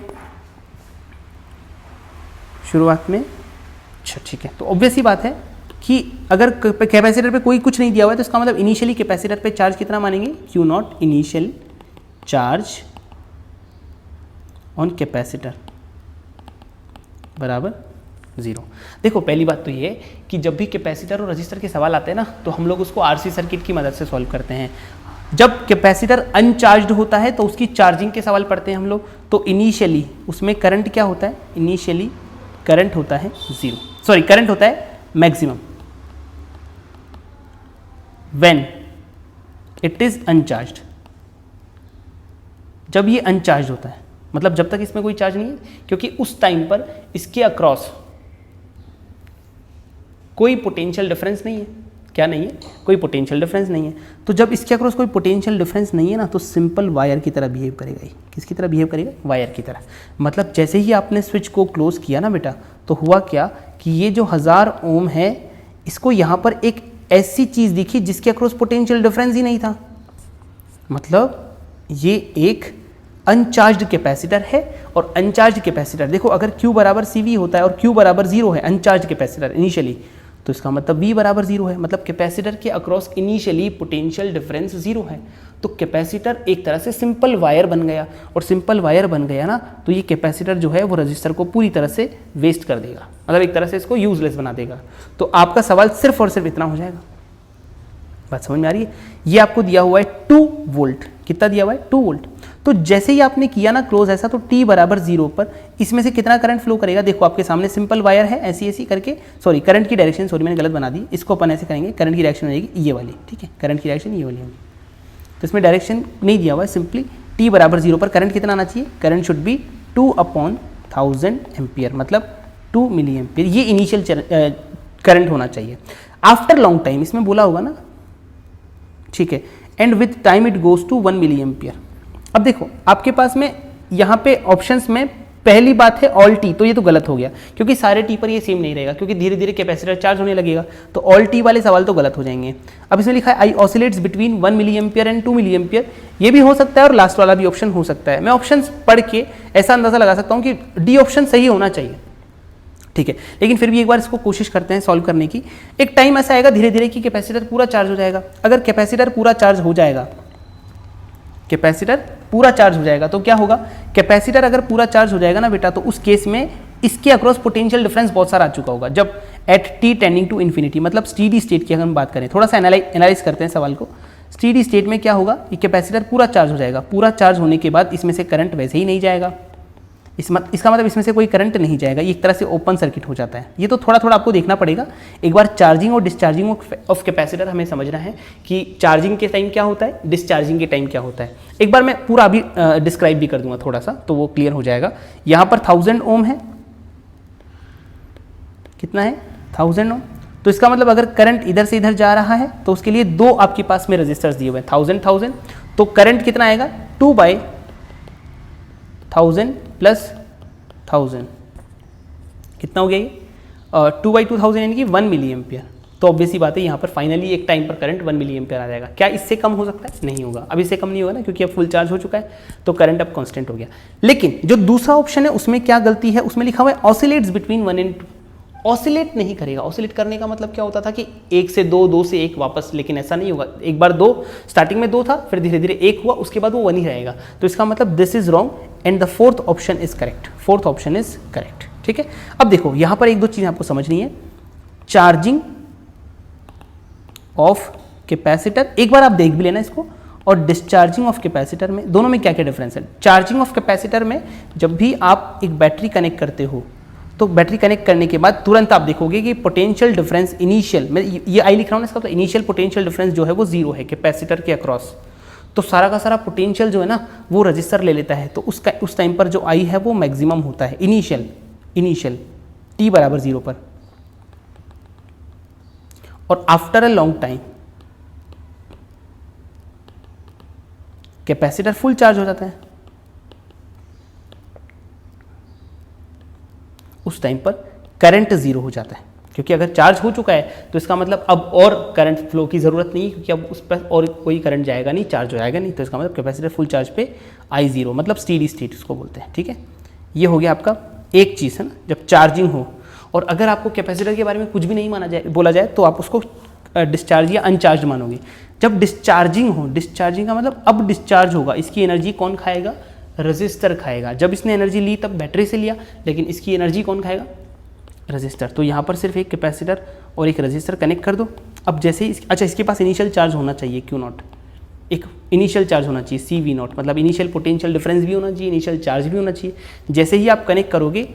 अच्छा ठीक है, तो ऑब्वियसली बात है कि अगर कैपेसिटर पे कोई कुछ नहीं दिया हुआ है तो इसका मतलब इनिशियली कैपेसिटर पे चार्ज कितना मानेंगे, Q0 initial charge on capacitor बराबर 0। देखो पहली बात तो ये है कि जब भी कैपेसिटर और रजिस्टर के सवाल आते हैं ना तो हम लोग उसको RC सर्किट की मदद से सॉल्व करते हैं। जब कैपेसिटर अनचार्ज्ड होता है तो उसकी चार्जिंग के सवाल पढ़ते हैं हम लोग, तो इनिशियली उसमें करंट क्या होता है, इनिशियली करंट होता है 0, सॉरी करंट होता है maximum when it is uncharged, जब ये अनचार्ज होता है, मतलब जब तक इसमें कोई चार्ज नहीं है, क्योंकि उस टाइम पर इसके अक्रॉस कोई पोटेंशियल डिफरेंस नहीं है। क्या नहीं है, कोई पोटेंशियल डिफरेंस नहीं है। तो जब इसके अक्रॉस कोई पोटेंशियल डिफरेंस नहीं है ना तो सिंपल वायर की तरह बिहेव करेगा। ये किसकी तरह बिहेव करेगा, वायर की तरह। मतलब जैसे ही आपने स्विच को क्लोज किया ना बेटा, तो हुआ क्या कि ये जो 1000 ओम है इसको यहाँ पर एक ऐसी चीज़ दिखी जिसके अक्रॉस पोटेंशियल डिफरेंस ही नहीं था, मतलब ये एक अनचार्ज्ड कैपेसिटर है। और अनचार्ज कैपेसिटर देखो, अगर Q बराबर CV होता है और Q बराबर 0 है अनचार्ज कैपेसिटर इनिशियली, तो इसका मतलब V बराबर 0 है, मतलब कैपेसिटर के अक्रॉस इनिशियली पोटेंशियल डिफरेंस 0 है। तो कैपेसिटर एक तरह से सिंपल वायर बन गया, और सिंपल वायर बन गया ना तो ये कैपेसिटर जो है वो रजिस्टर को पूरी तरह से वेस्ट कर देगा, मतलब एक तरह से इसको यूजलेस बना देगा। तो आपका सवाल सिर्फ और सिर्फ इतना हो जाएगा। बात समझ में आ रही है। ये आपको दिया हुआ है 2 वोल्ट, कितना दिया हुआ है 2 वोल्ट। तो जैसे ही आपने किया ना क्लोज ऐसा, तो t बराबर 0 पर इसमें से कितना करंट फ्लो करेगा। देखो आपके सामने सिंपल वायर है, ऐसी ऐसी करके, सॉरी करंट की डायरेक्शन, सॉरी मैंने गलत बना दी, इसको अपन ऐसे करेंगे, करंट की डायरेक्शन हो जाएगी ये वाली। ठीक है, करंट की डायरेक्शन ये वाली होगी। तो इसमें डायरेक्शन नहीं दिया हुआ है, सिंपली t बराबर 0 पर करंट कितना आना चाहिए, करंट शुड बी 2/1000 एम्पियर, मतलब 2 मिली एम्पियर, ये इनिशियल करंट होना चाहिए। आफ्टर लॉन्ग टाइम इसमें बोला होगा ना, ठीक है, and with time it goes to 1 milliampere. अब देखो आपके पास में यहाँ पे ऑप्शंस में पहली बात है ऑल टी, तो ये तो गलत हो गया क्योंकि सारे टी पर ये सेम नहीं रहेगा, क्योंकि धीरे धीरे कैपेसिटर चार्ज होने लगेगा, तो ऑल टी वाले सवाल तो गलत हो जाएंगे। अब इसमें लिखा है I oscillates between 1 milliampere and 2 milliampere, ये भी हो सकता है और लास्ट वाला भी ऑप्शन हो सकता है। मैं ऑप्शंस पढ़ के ऐसा अंदाजा लगा सकता हूँ कि डी ऑप्शन सही होना चाहिए, ठीक है, लेकिन फिर भी एक बार इसको कोशिश करते हैं सॉल्व करने की। एक टाइम ऐसा आएगा धीरे धीरे कि कैपेसिटर पूरा चार्ज हो जाएगा। अगर कैपेसिटर पूरा चार्ज हो जाएगा, कैपेसिटर पूरा चार्ज हो जाएगा तो क्या होगा, कैपेसिटर अगर पूरा चार्ज हो जाएगा ना बेटा, तो उस केस में इसके अक्रॉस पोटेंशियल डिफरेंस बहुत सारा आ चुका होगा जब at t tending to infinity, मतलब स्टीडी स्टेट की अगर हम बात करें, थोड़ा सा एनालाइज करते हैं सवाल को। स्टीडी स्टेट में क्या होगा, ये कैपेसिटर पूरा चार्ज हो जाएगा, पूरा चार्ज होने के बाद इसमें से करंट वैसे ही नहीं जाएगा, इसका मतलब इसमें से कोई करंट नहीं जाएगा, ये एक तरह से ओपन सर्किट हो जाता है। ये तो थोड़ा थोड़ा आपको देखना पड़ेगा। एक बार चार्जिंग और डिस्चार्जिंग ऑफ कैपेसिटर हमें समझना है कि चार्जिंग के टाइम क्या होता है, डिस्चार्जिंग के टाइम क्या होता है। एक बार मैं पूरा अभी डिस्क्राइब भी कर दूंगा थोड़ा सा, तो वो क्लियर हो जाएगा। यहाँ पर 1000 ओम है, कितना है 1000 ओम, तो इसका मतलब अगर करंट इधर से इधर जा रहा है तो उसके लिए दो आपके पास में रजिस्टर्स दिए हुए हैं 1000, तो करंट कितना आएगा 2/1000 प्लस 1000, कितना हो गया ये 2/2000 यानी कि 1 मिली एम्पियर। तो ऑब्वियसली बात है यहाँ पर फाइनली एक टाइम पर करंट 1 मिली एम्पियर आ जाएगा। क्या इससे कम हो सकता है, नहीं होगा, अब इससे कम नहीं होगा ना, क्योंकि अब फुल चार्ज हो चुका है तो करंट अब कांस्टेंट हो गया। लेकिन जो दूसरा ऑप्शन है उसमें क्या गलती है, उसमें लिखा हुआ है ऑसिलेट्स बिटवीन 1 and 2। ऑसिलेट नहीं करेगा, ऑसिलेट करने का मतलब क्या होता था कि 1 से 2, 2 से 1 वापस, लेकिन ऐसा नहीं होगा। एक बार 2 स्टार्टिंग में 2 था, फिर धीरे धीरे 1 हुआ, उसके बाद वो 1 ही रहेगा। तो इसका मतलब this is wrong and the fourth option is correct, fourth option is correct. ठीक है, अब देखो यहाँ पर एक दो चीज़ आपको समझनी है। चार्जिंग ऑफ कैपेसिटर, एक बार आप देख भी लेना इसको, और डिस्चार्जिंग ऑफ कैपेसिटर में, दोनों में क्या क्या डिफरेंस है। चार्जिंग ऑफ कैपेसिटर में जब भी आप एक बैटरी कनेक्ट करते हो तो बैटरी कनेक्ट करने के बाद तुरंत आप देखोगे कि पोटेंशियल डिफरेंस इनिशियल, मैं ये आई लिख रहा हूँ ना, इसका तो इनिशियल पोटेंशियल डिफरेंस जो है वो 0 है कैपेसिटर के अक्रॉस। तो सारा का सारा पोटेंशियल जो है ना वो रजिस्टर ले लेता है, तो उसका उस टाइम पर जो आई है वो मैक्सिमम होता है इनिशियल t बराबर 0 पर। और after a long time capacitor full charge हो जाता है, उस टाइम पर करंट 0 हो जाता है, क्योंकि अगर चार्ज हो चुका है तो इसका मतलब अब और करंट फ्लो की ज़रूरत नहीं है, क्योंकि अब उस पर और कोई करंट जाएगा नहीं, चार्ज हो जाएगा नहीं। तो इसका मतलब कैपेसिटर फुल चार्ज पे I0, मतलब स्टीडी स्टेट उसको बोलते हैं। ठीक है, ये हो गया आपका एक चीज़ है ना, जब चार्जिंग हो। और अगर आपको कैपेसिटर के बारे में कुछ भी नहीं बोला जाए तो आप उसको डिस्चार्ज या अनचार्ज मानोगे। जब डिस्चार्जिंग हो, डिस्चार्जिंग का मतलब अब डिस्चार्ज होगा, इसकी एनर्जी कौन खाएगा, रजिस्टर खाएगा। जब इसने एनर्जी ली तब बैटरी से लिया, लेकिन इसकी एनर्जी कौन खाएगा, रजिस्टर। तो यहाँ पर सिर्फ एक कैपेसिटर और एक रजिस्टर कनेक्ट कर दो। अब जैसे ही अच्छा, इसके पास इनिशियल चार्ज होना चाहिए Q0, एक इनिशियल चार्ज होना चाहिए CV0, मतलब इनिशियल पोटेंशियल डिफरेंस भी होना चाहिए, इनिशियल चार्ज भी होना चाहिए। जैसे ही आप कनेक्ट करोगे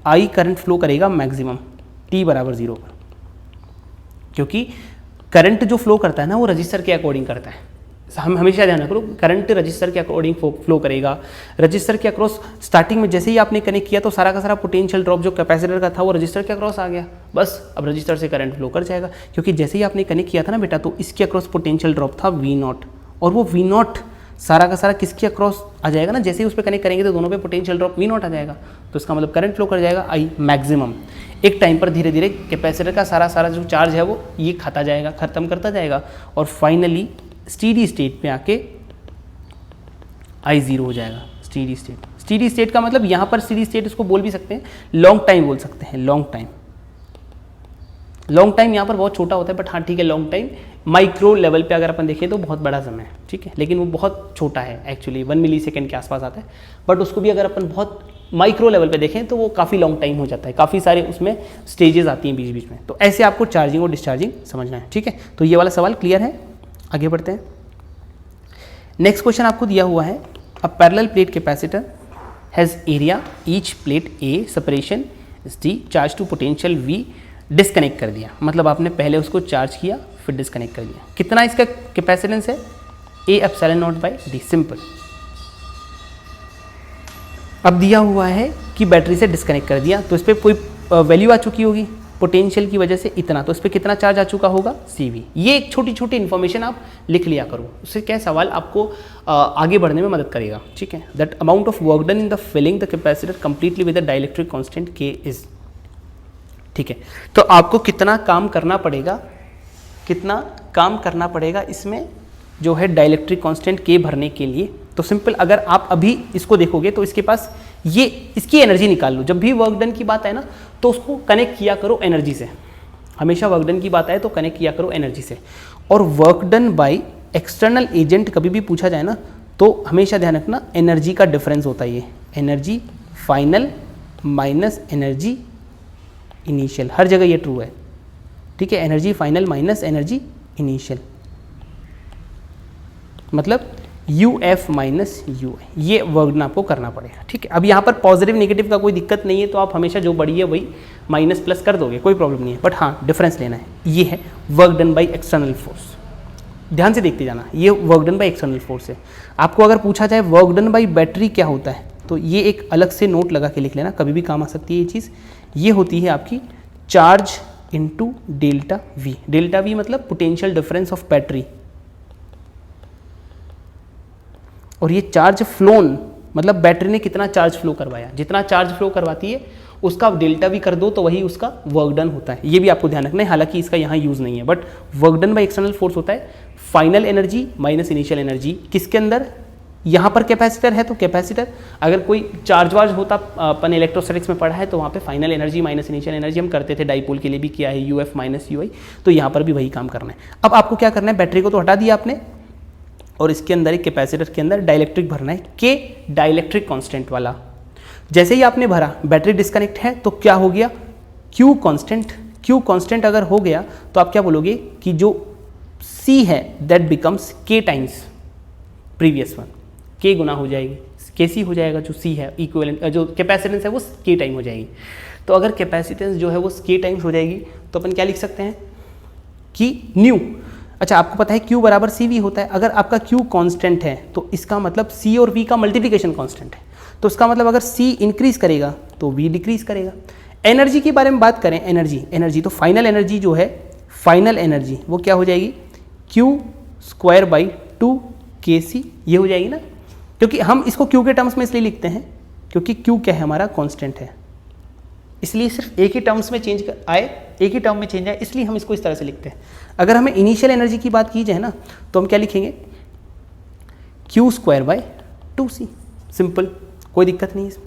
I करंट फ्लो करेगा मैक्सिमम t बराबर 0 पर, क्योंकि करंट जो फ्लो करता है ना वो रजिस्टर के अकॉर्डिंग करता है। हम हमेशा ध्यान रखो, करंट रजिस्टर के अकॉर्डिंग फ्लो करेगा। रजिस्टर के अक्रॉस स्टार्टिंग में जैसे ही आपने कनेक्ट किया तो सारा का सारा पोटेंशियल ड्रॉप जो कैपेसिटर का था वो रजिस्टर के अक्रॉस आ गया, बस अब रजिस्टर से करंट फ्लो कर जाएगा। क्योंकि जैसे ही आपने कनेक्ट किया था ना बेटा, तो इसके अक्रॉस पोटेंशियल ड्रॉप था V0, और वो V0 सारा का सारा किसके अक्रॉस आ जाएगा ना, जैसे ही उस पर कनेक्ट करेंगे तो दोनों पे पोटेंशियल ड्रॉप V0 आ जाएगा। तो इसका मतलब करंट फ्लो कर जाएगा I मैक्सिमम। एक टाइम पर धीरे धीरे कैपेसिटर का सारा जो चार्ज है वो ये खाता जाएगा, खत्म करता जाएगा, और फाइनली स्टीडी स्टेट पे आके I0 हो जाएगा। स्टीडी स्टेट का मतलब यहाँ पर स्टीडी स्टेट इसको बोल भी सकते हैं, लॉन्ग टाइम बोल सकते हैं, लॉन्ग टाइम यहाँ पर बहुत छोटा होता है, बट हाँ ठीक है, लॉन्ग टाइम माइक्रो लेवल पे अगर अपन देखें तो बहुत बड़ा समय है, ठीक है, लेकिन वो बहुत छोटा है एक्चुअली, 1 मिली सेकेंड के आसपास आता है। बट उसको भी अगर अपन बहुत माइक्रो लेवल पे देखें तो वो काफ़ी लॉन्ग टाइम हो जाता है, काफ़ी सारे उसमें स्टेजेस आती हैं बीच बीच में। तो ऐसे आपको चार्जिंग और डिस्चार्जिंग समझना है, ठीक है। तो ये वाला सवाल क्लियर है, आगे बढ़ते हैं। नेक्स्ट क्वेश्चन आपको दिया हुआ है, a parallel plate capacitor has area each plate A separation D charge to potential V, disconnect कर दिया, मतलब आपने पहले उसको चार्ज किया फिर डिस्कनेक्ट कर दिया। कितना इसका कैपेसिटेंस है, A epsilon nought by D, simple. अब दिया हुआ है कि बैटरी से डिस्कनेक्ट कर दिया, तो इस पर कोई वैल्यू आ चुकी होगी पोटेंशियल की वजह से इतना, तो इस पर कितना चार्ज आ चुका होगा CV। ये एक छोटी छोटी इन्फॉर्मेशन आप लिख लिया करो, उससे क्या सवाल आपको आगे बढ़ने में मदद करेगा, ठीक है। That amount of work done in the filling the capacitor completely with the dielectric constant K is, ठीक है। तो आपको कितना काम करना पड़ेगा इसमें जो है डाइलेक्ट्रिक कांस्टेंट K भरने के लिए। तो सिंपल, अगर आप अभी इसको देखोगे तो इसके पास ये इसकी एनर्जी निकाल लो। जब भी वर्क डन की बात है ना तो उसको कनेक्ट किया करो एनर्जी से, हमेशा वर्क डन की बात आए तो कनेक्ट किया करो एनर्जी से। और work done by external agent कभी भी पूछा जाए ना तो हमेशा ध्यान रखना एनर्जी का डिफरेंस होता है, ये energy final minus energy initial, हर जगह ये ट्रू है, ठीक है। Energy final minus energy initial, मतलब UF माइनस UI, ये वर्क डन आपको करना पड़ेगा, ठीक है। अब यहाँ पर पॉजिटिव नेगेटिव का कोई दिक्कत नहीं है, तो आप हमेशा जो बड़ी है वही माइनस प्लस कर दोगे, कोई प्रॉब्लम नहीं है। बट हाँ, डिफरेंस लेना है। ये है work done by external force, ध्यान से देखते जाना, ये work done by external force है। आपको अगर पूछा जाए वर्क डन बाई बैटरी क्या होता है, तो ये एक अलग से नोट लगा के लिख लेना, कभी भी काम आ सकती है ये चीज़। ये होती है आपकी charge into delta V। Delta V मतलब पोटेंशियल डिफरेंस ऑफ बैटरी, और ये चार्ज फ्लोन मतलब बैटरी ने कितना चार्ज फ्लो करवाया, जितना चार्ज फ्लो करवाती है उसका आप डेल्टा V कर दो तो वही उसका वर्क डन होता है। ये भी आपको ध्यान रखना है, हालांकि इसका यहाँ यूज़ नहीं है, but work done by external force होता है final energy minus initial energy. किसके अंदर? यहाँ पर कैपेसिटर है तो कैपेसिटर, अगर कोई चार्ज वार्ज होता, अपन इलेक्ट्रोस्टैटिक्स में पढ़ा है तो वहाँ पे final energy minus initial energy हम करते थे, डाइपोल के लिए भी किया है, UF माइनस UI, तो यहाँ पर भी वही काम करना है। अब आपको क्या करना है, बैटरी को तो हटा दिया आपने, और इसके अंदर एक कैपेसिटर के अंदर डाइलेक्ट्रिक भरना है, K डाइलेक्ट्रिक कांस्टेंट वाला। जैसे ही आपने भरा, बैटरी डिस्कनेक्ट है तो क्या हो गया, Q कांस्टेंट। Q कांस्टेंट अगर हो गया तो आप क्या बोलोगे कि जो C है that becomes K times previous one, K गुना हो जाएगी, KC हो जाएगा, जो C है इक्विवेलेंट, जो कैपेसिटेंस है वो K टाइम हो जाएगी। तो अगर कैपेसिटेंस जो है वो K टाइम्स हो जाएगी तो अपन क्या लिख सकते हैं कि न्यू। अच्छा, आपको पता है Q बराबर CV होता है। अगर आपका Q कांस्टेंट है तो इसका मतलब C और V का मल्टीप्लिकेशन कांस्टेंट है, तो इसका मतलब अगर C इंक्रीज करेगा तो V डिक्रीज करेगा। एनर्जी के बारे में बात करें, एनर्जी तो फाइनल एनर्जी जो है, फाइनल एनर्जी वो क्या हो जाएगी, Q स्क्वायर बाई 2KC, ये हो जाएगी ना, क्योंकि हम इसको Q के टर्म्स में इसलिए लिखते हैं क्योंकि Q क्या है, हमारा कांस्टेंट है, इसलिए सिर्फ एक ही टर्म्स में चेंज आए, एक ही टर्म में चेंज आए, इसलिए हम इसको इस तरह से लिखते हैं। अगर हमें इनिशियल एनर्जी की बात की जाए ना तो हम क्या लिखेंगे, Q square by 2C, simple, कोई दिक्कत नहीं है इसमें,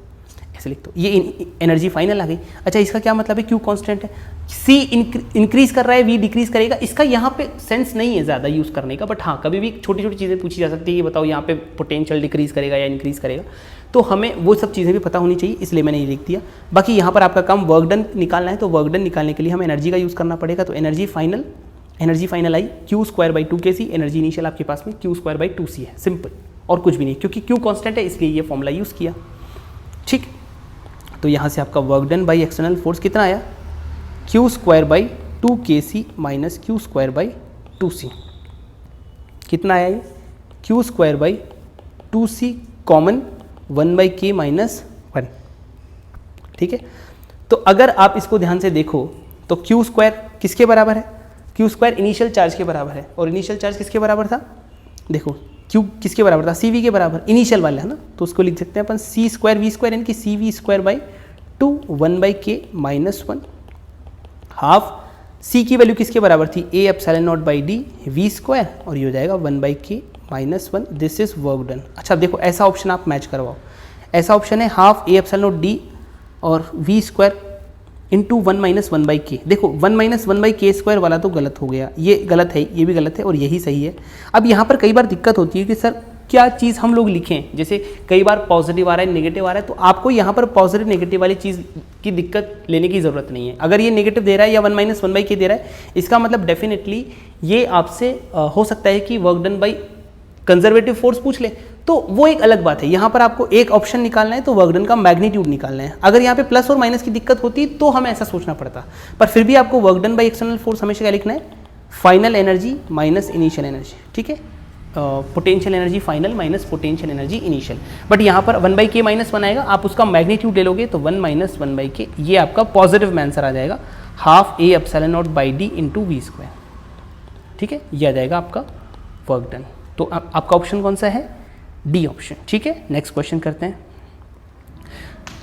ऐसे लिख दो। ये एनर्जी फाइनल आ गई। अच्छा, इसका क्या मतलब है, Q कांस्टेंट है, C इंक्रीज कर रहा है, V डिक्रीज करेगा। इसका यहाँ पे सेंस नहीं है ज़्यादा यूज़ करने का, बट हाँ कभी भी छोटी छोटी चीज़ें पूछी जा सकती है कि बताओ यहाँ पे पोटेंशियल डिक्रीज करेगा या इंक्रीज करेगा, तो हमें वो सब चीज़ें भी पता होनी चाहिए, इसलिए मैंने ये लिख दिया। बाकी यहाँ पर आपका काम वर्क डन निकालना है, तो वर्क डन निकालने के लिए हमें एनर्जी का यूज़ करना पड़ेगा। तो energy final I Q square by 2KC, energy initial आपके पास में Q स्क्वायर बाई 2C है, सिंपल, और कुछ भी नहीं, क्योंकि Q कांस्टेंट है इसलिए ये फॉर्मूला यूज़ किया, ठीक। तो यहाँ से आपका work done by external force कितना आया, Q square by 2KC minus Q square by 2C, कितना आया ये, Q square by 2C common 1/K minus 1, ठीक है। तो अगर आप इसको ध्यान से देखो तो Q स्क्वायर किसके बराबर है, Q स्क्वायर इनिशियल चार्ज के बराबर है, और इनिशियल चार्ज किसके बराबर था, देखो Q किसके बराबर था, CV के बराबर, इनिशियल वाला है ना, तो उसको लिख सकते हैं अपन C स्क्वायर V स्क्वायर यानी कि CV square by 2 1/K minus 1, half C की वैल्यू किसके बराबर थी, A epsilon nought by D V square, और ये हो जाएगा 1/K minus 1, this is work done. अच्छा देखो, ऐसा ऑप्शन आप मैच करवाओ, ऐसा ऑप्शन है half A epsilon not D और V square into 1 minus 1/K। देखो 1 माइनस 1/K स्क्वायर वाला तो गलत हो गया, ये गलत है, ये भी गलत है, और यही सही है। अब यहाँ पर कई बार दिक्कत होती है कि सर क्या चीज़ हम लोग लिखें, जैसे कई बार पॉजिटिव आ रहा है, नेगेटिव आ रहा है, तो आपको यहाँ पर पॉजिटिव नेगेटिव वाली चीज़ की दिक्कत लेने की ज़रूरत नहीं है। अगर ये नेगेटिव दे रहा है या 1 माइनस 1/K दे रहा है, इसका मतलब डेफिनेटली ये आपसे हो सकता है कि work done by conservative force पूछ ले, तो वो एक अलग बात है। यहाँ पर आपको एक ऑप्शन निकालना है तो वर्क डन का मैग्नीट्यूड निकालना है। अगर यहाँ पे प्लस और माइनस की दिक्कत होती तो हमें ऐसा सोचना पड़ता, पर फिर भी आपको work done by external force हमेशा क्या लिखना है, final energy minus initial energy, ठीक है, potential energy final minus potential energy initial. But यहाँ पर 1/K माइनस 1 आएगा, आप उसका मैग्नीट्यूड ले लोगे तो 1 माइनस 1/K, ये आपका पॉजिटिव में आंसर आ जाएगा, half A epsilon nought by D into V square, ठीक है, ये आ जाएगा आपका वर्क डन। तो आपका ऑप्शन कौन सा है, डी ऑप्शन, ठीक है। नेक्स्ट क्वेश्चन करते हैं,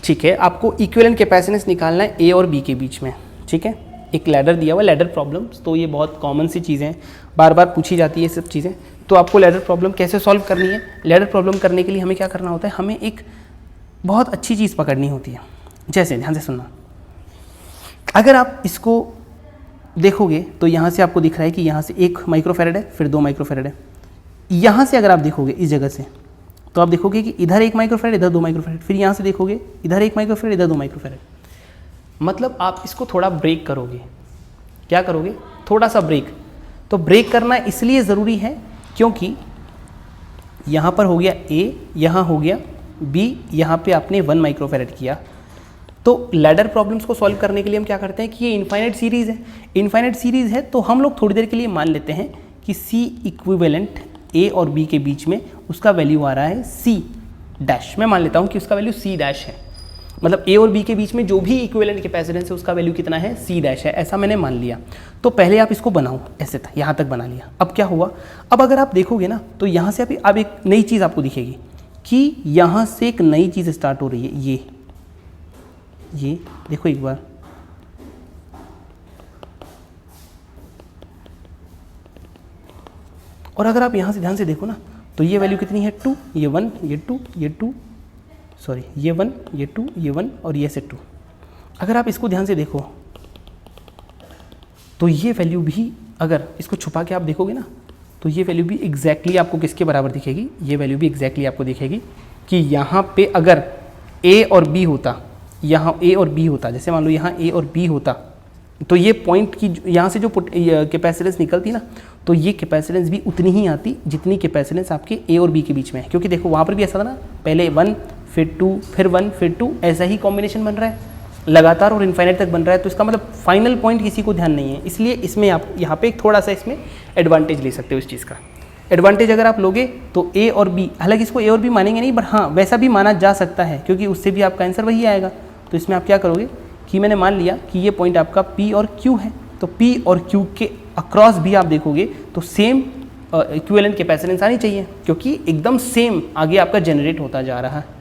ठीक है, आपको इक्विवेलेंट कैपेसिटेंस निकालना है A और B के बीच में, ठीक है। एक लैडर दिया हुआ, लैडर प्रॉब्लम्स, तो ये बहुत कॉमन सी चीज़ें हैं, बार बार पूछी जाती है सब चीज़ें। तो आपको लैडर प्रॉब्लम कैसे सॉल्व करनी है, लैडर प्रॉब्लम करने के लिए हमें क्या करना होता है, हमें एक बहुत अच्छी चीज़ पकड़नी होती है। जैसे ध्यान से सुनना, अगर आप इसको देखोगे तो यहाँ से आपको दिख रहा है कि यहाँ से 1 माइक्रोफैरड है, फिर 2 माइक्रोफैरड है। यहाँ से अगर आप देखोगे इस जगह से, तो आप देखोगे कि इधर 1 माइक्रोफैरेड, इधर 2 माइक्रोफैरेड, फिर यहाँ से देखोगे इधर 1 माइक्रोफैरेड, इधर 2 माइक्रोफैरेड। मतलब आप इसको थोड़ा ब्रेक करोगे, क्या करोगे, थोड़ा सा ब्रेक। तो ब्रेक करना इसलिए ज़रूरी है क्योंकि यहाँ पर हो गया A, यहाँ हो गया B, यहाँ पे आपने 1 माइक्रोफैरेड किया। तो लैडर प्रॉब्लम्स को सॉल्व करने के लिए हम क्या करते हैं कि ये इनफाइनाइट सीरीज़ है, इनफाइनाइट सीरीज़ है तो हम लोग थोड़ी देर के लिए मान लेते हैं कि C इक्विवेलेंट A और B के बीच में उसका वैल्यू आ रहा है C डैश। मैं मान लेता हूँ कि उसका वैल्यू C डैश है, मतलब A और B के बीच में जो भी इक्विवेलेंट कैपेसिटेंस है उसका वैल्यू कितना है, C डैश है, ऐसा मैंने मान लिया। तो पहले आप इसको बनाओ, ऐसे था, यहाँ तक बना लिया। अब क्या हुआ, अब अगर आप देखोगे ना तो यहाँ से अब एक नई चीज़ आपको दिखेगी कि यहाँ से एक नई चीज़ स्टार्ट हो रही है। ये देखो एक बार, और अगर आप यहाँ से ध्यान से देखो ना तो ये वैल्यू कितनी है 2, ये 1, ये 2, ये 2, सॉरी ये 1, ये 2, ये 1 और ये से 2। अगर आप इसको ध्यान से देखो तो ये वैल्यू भी, अगर इसको छुपा के आप देखोगे ना तो ये वैल्यू भी एग्जैक्टली आपको किसके बराबर दिखेगी, ये वैल्यू भी एग्जैक्टली आपको दिखेगी कि यहाँ पे अगर A और B होता, यहाँ A और B होता, जैसे मान लो यहाँ A और B होता, तो ये पॉइंट की यहाँ से जो कैपेसिटेंस निकलती ना, तो ये कैपेसिटेंस भी उतनी ही आती जितनी कैपेसिटेंस आपके A और B के बीच में है। क्योंकि देखो वहाँ पर भी ऐसा था ना, पहले 1 फिर 2 फिर 1 फिर 2, ऐसा ही कॉम्बिनेशन बन रहा है लगातार और इनफाइनाइट तक बन रहा है। तो इसका मतलब फाइनल पॉइंट किसी को ध्यान नहीं है, इसलिए इसमें आप यहाँ पे थोड़ा सा इसमें एडवांटेज ले सकते हो। इस चीज़ का एडवांटेज अगर आप लोगे तो A और B, हालांकि इसको A और B मानेंगे नहीं, बट हाँ वैसा भी माना जा सकता है क्योंकि उससे भी आपका आंसर वही आएगा। तो इसमें आप क्या करोगे कि मैंने मान लिया कि ये पॉइंट आपका P और Q है, तो P और Q के अक्रॉस भी आप देखोगे तो सेम इक्विवेलेंट कैपेसिटेंस आनी चाहिए, क्योंकि एकदम सेम आगे आपका जनरेट होता जा रहा है।